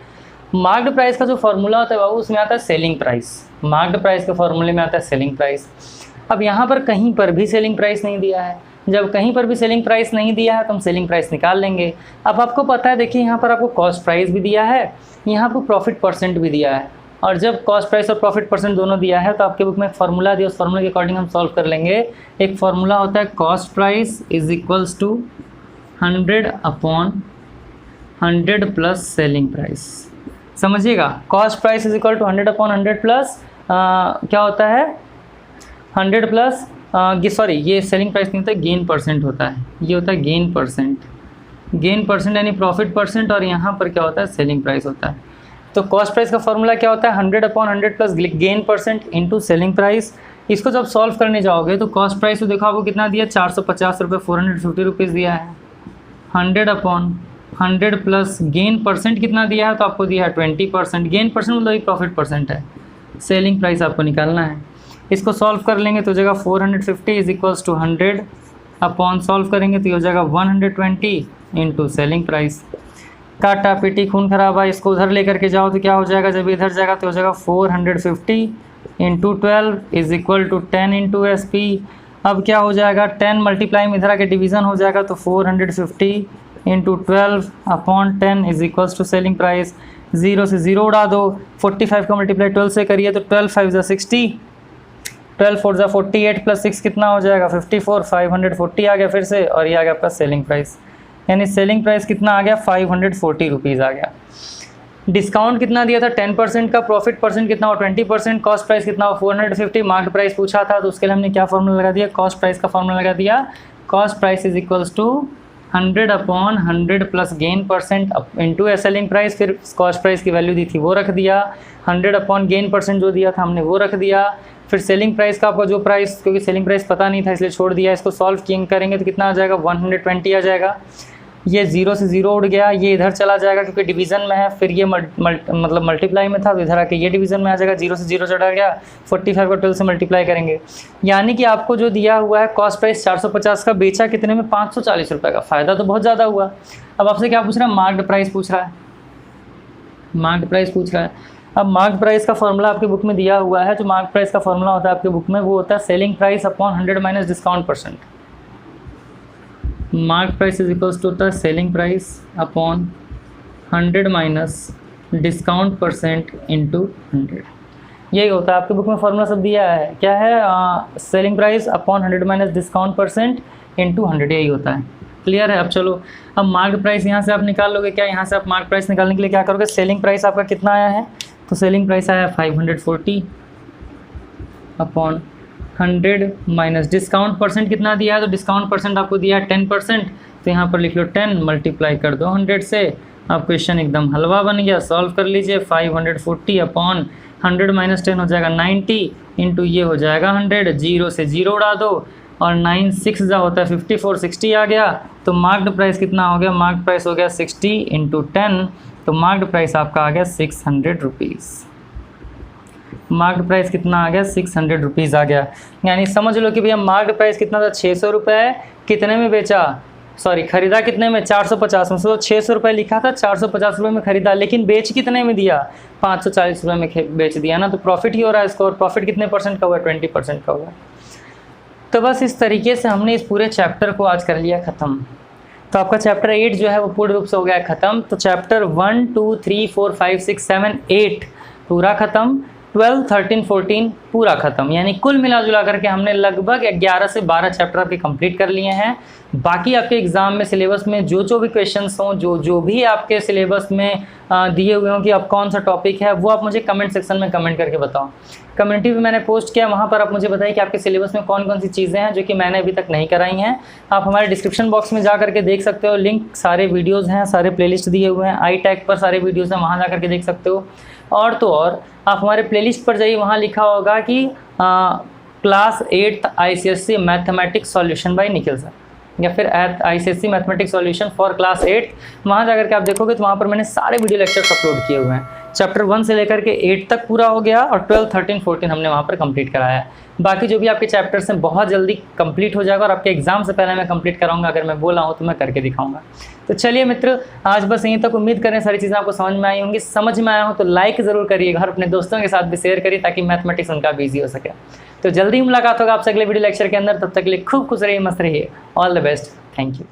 मार्क्ड प्राइस का जो फॉर्मूला होता है बाबू, उसमें आता है सेलिंग प्राइस। मार्क्ड प्राइस के फॉर्मूले में आता है सेलिंग प्राइस। अब यहाँ पर कहीं पर भी सेलिंग प्राइस नहीं दिया है। जब कहीं पर भी सेलिंग प्राइस नहीं दिया है तो हम सेलिंग प्राइस निकाल लेंगे। अब आपको पता है, देखिए यहाँ पर आपको कॉस्ट प्राइस भी दिया है, यहाँ आपको प्रॉफिट परसेंट भी दिया है। और जब कॉस्ट प्राइस और प्रॉफिट परसेंट दोनों दिया है तो आपके बुक में एक फार्मूला दिया, उस फार्मूले के अकॉर्डिंग हम सॉल्व कर लेंगे। एक फार्मूला होता है cost price is equals to 100/100 plus selling price. समझिएगा, cost price is equal to 100/100 plus क्या होता है 100 प्लस सॉरी ये सेलिंग प्राइस नहीं होता है, गेन परसेंट होता है, ये होता है गेन परसेंट यानी प्रॉफिट परसेंट, और यहाँ पर क्या होता है सेलिंग प्राइस होता है। तो कॉस्ट प्राइस का फॉर्मूला क्या होता है 100/100 plus gain percent into selling price. इसको जब सॉल्व करने जाओगे तो कॉस्ट प्राइस तो देखो आपको कितना दिया 450 रुपये, 450 रुपीज़ दिया है। 100/100 प्लस गेन परसेंट कितना दिया है, तो आपको दिया है 20%। गेन परसेंट मतलब एक प्रॉफिट परसेंट है, सेलिंग प्राइस आपको निकालना है। इसको सॉल्व कर लेंगे तो हो जाएगा 450 is equals to 100 upon solve करेंगे तो ये हो जाएगा 120 इंटू सेलिंग प्राइस। काटा पीटी खून खराबा, इसको उधर लेकर के जाओ तो क्या हो जाएगा, जब इधर जाएगा तो हो जाएगा 450 into 12 is equal to 10 into SP। अब क्या हो जाएगा 10 मल्टीप्लाई में इधर आके डिवीज़न हो जाएगा तो 450 into 12 upon 10 is equals to selling price. 0 से 0 उड़ा दो, 45 का मल्टीप्लाई 12 से करिए तो 12 5 ज़ा 60, 12 4 ज़ा 48 प्लस 6 कितना हो जाएगा 54, 540 आ गया फिर से, और ये आ गया आपका सेलिंग प्राइस। यानी सेलिंग प्राइस कितना आ गया 540 रुपीज़ आ गया। डिस्काउंट कितना दिया था 10% का, प्रॉफिट परसेंट कितना हो 20%, कॉस्ट प्राइस कितना हो 450, मार्केट प्राइस पूछा था तो उसके लिए हमने क्या फॉर्मूला लगा दिया, कॉस्ट प्राइस का फॉर्मूला लगा दिया। Cost price is equals to 100/100 plus gain percent into selling price, फिर कॉस्ट प्राइस की वैल्यू दी थी वो रख दिया, 100 गेन परसेंट जो दिया था हमने वो रख दिया, फिर सेलिंग प्राइस का आपका जो प्राइस, क्योंकि सेलिंग प्राइस पता नहीं था इसलिए छोड़ दिया। इसको सॉल्व करेंगे तो कितना आ जाएगा 120 आ जाएगा। ये 0 से 0 उड़ गया, ये इधर चला जाएगा क्योंकि डिवीज़न में है, फिर ये मतलब मल्टीप्लाई में था तो इधर आके ये डिवीज़न में आ जाएगा, 0 से 0 चढ़ा गया, 45 को 12 से मल्टीप्लाई करेंगे। यानी कि आपको जो दिया हुआ है कॉस्ट प्राइस 450 का, बेचा कितने में 540 रुपये का, फ़ायदा तो बहुत ज़्यादा हुआ। अब आपसे क्या पूछ रहा है, मार्क्ड प्राइस पूछ रहा है, मार्क्ड प्राइस पूछ रहा है। अब मार्क्ड प्राइस का फॉर्मूला आपकी बुक में दिया हुआ है, जो मार्क्ड प्राइस का फॉर्मूला होता है आपकी बुक में वो होता है selling price upon 100 minus discount percent. Mark price is equals to होता है selling price upon 100 minus discount percent into 100। यही होता है आपके बुक में फॉर्मूला सब दिया है, क्या है selling price upon 100 minus discount percent into 100, यही होता है। क्लियर है। अब चलो, अब मार्क प्राइस यहाँ से आप निकाल लोगे क्या, यहाँ से आप मार्क प्राइस निकालने के लिए क्या करोगे, सेलिंग प्राइस आपका कितना आया है, तो सेलिंग प्राइस आया 540 अपॉन 100 माइनस डिस्काउंट परसेंट कितना दिया है, तो डिस्काउंट परसेंट आपको दिया है 10%, तो यहाँ पर लिख लो 10 मल्टीप्लाई कर दो 100 से। अब क्वेश्चन एकदम हलवा बन गया, सॉल्व कर लीजिए। 540 अपॉन 100 माइनस 10 हो जाएगा 90 इंटू ये हो जाएगा 100, 0 से 0 उड़ा दो और 9 6 जा होता है 54, 60 आ गया। तो मार्क्ड प्राइस कितना हो गया, मार्क्ड प्राइस हो गया 60 इंटू 10, तो मार्क्ड प्राइस आपका आ गया 600 रुपीज़। मार्क्ड प्राइस कितना आ गया 600 रुपीज़ आ गया। यानी समझ लो कि भैया मार्क्ड प्राइस कितना था 600 रुपये, कितने में बेचा, सॉरी खरीदा कितने में 450 में, तो 600 रुपये लिखा था 450 रुपये में खरीदा, लेकिन बेच कितने में दिया 540 रुपये में बेच दिया ना, तो प्रॉफिट ही हो रहा है इसको। और प्रॉफिट कितने परसेंट का हुआ, 20% का हुआ। तो बस इस तरीके से हमने इस पूरे चैप्टर को आज कर लिया ख़त्म। तो आपका चैप्टर 8 जो है वो पूर्ण रूप से हो गया ख़त्म। तो चैप्टर 1 2 3 4 5 6 7 8 पूरा ख़त्म, 12 13 14 पूरा ख़त्म। यानी कुल मिला जुला करके हमने लगभग 11 से 12 चैप्टर आपके कंप्लीट कर लिए हैं। बाकी आपके एग्ज़ाम में सिलेबस में जो भी क्वेश्चंस हों, जो भी आपके सिलेबस में दिए हुए हों कि अब कौन सा टॉपिक है, वो आप मुझे कमेंट सेक्शन में कमेंट करके बताओ। कम्युनिटी में मैंने पोस्ट किया, वहाँ पर आप मुझे बताइए कि आपके सिलेबस में कौन कौन सी चीज़ें हैं जो कि मैंने अभी तक नहीं कराई हैं। आप हमारे डिस्क्रिप्शन बॉक्स में जा करके देख सकते हो, लिंक सारे वीडियोज़ हैं, सारे प्लेलिस्ट दिए हुए हैं, आई टैग पर सारे वीडियोज़ हैं, वहाँ जा करके देख सकते हो। और तो और आप हमारे प्लेलिस्ट पर जाइए, वहाँ लिखा होगा कि class 8 ICSE mathematics solution bye Nikhil sir, या फिर ICSE mathematics solution for class 8। वहाँ जाकर के आप देखोगे तो वहाँ पर मैंने सारे वीडियो लेक्चर्स अपलोड किए हुए हैं। चैप्टर 1 से लेकर के 8 तक पूरा हो गया और 12 13 14 हमने वहाँ पर कंप्लीट कराया है। बाकी जो भी आपके चैप्टर्स हैं बहुत जल्दी कंप्लीट हो जाएगा और आपके एग्जाम से पहले मैं कंप्लीट कराऊंगा। अगर मैं बोला हूँ तो मैं करके दिखाऊंगा। तो चलिए मित्र, आज बस यहीं तक। उम्मीद करें सारी चीज़ें आपको समझ में आई होंगी। समझ में आया हो तो लाइक ज़रूर करिएगा और अपने दोस्तों के साथ भी शेयर करिए ताकि मैथमेटिक्स उनका भी ईजी हो सके। तो जल्दी ही मुलाकात होगा आपसे अगले वीडियो लेक्चर के अंदर। तब तक के लिए खूब खुश रहिए, मस्त रहिए। All the best. Thank you.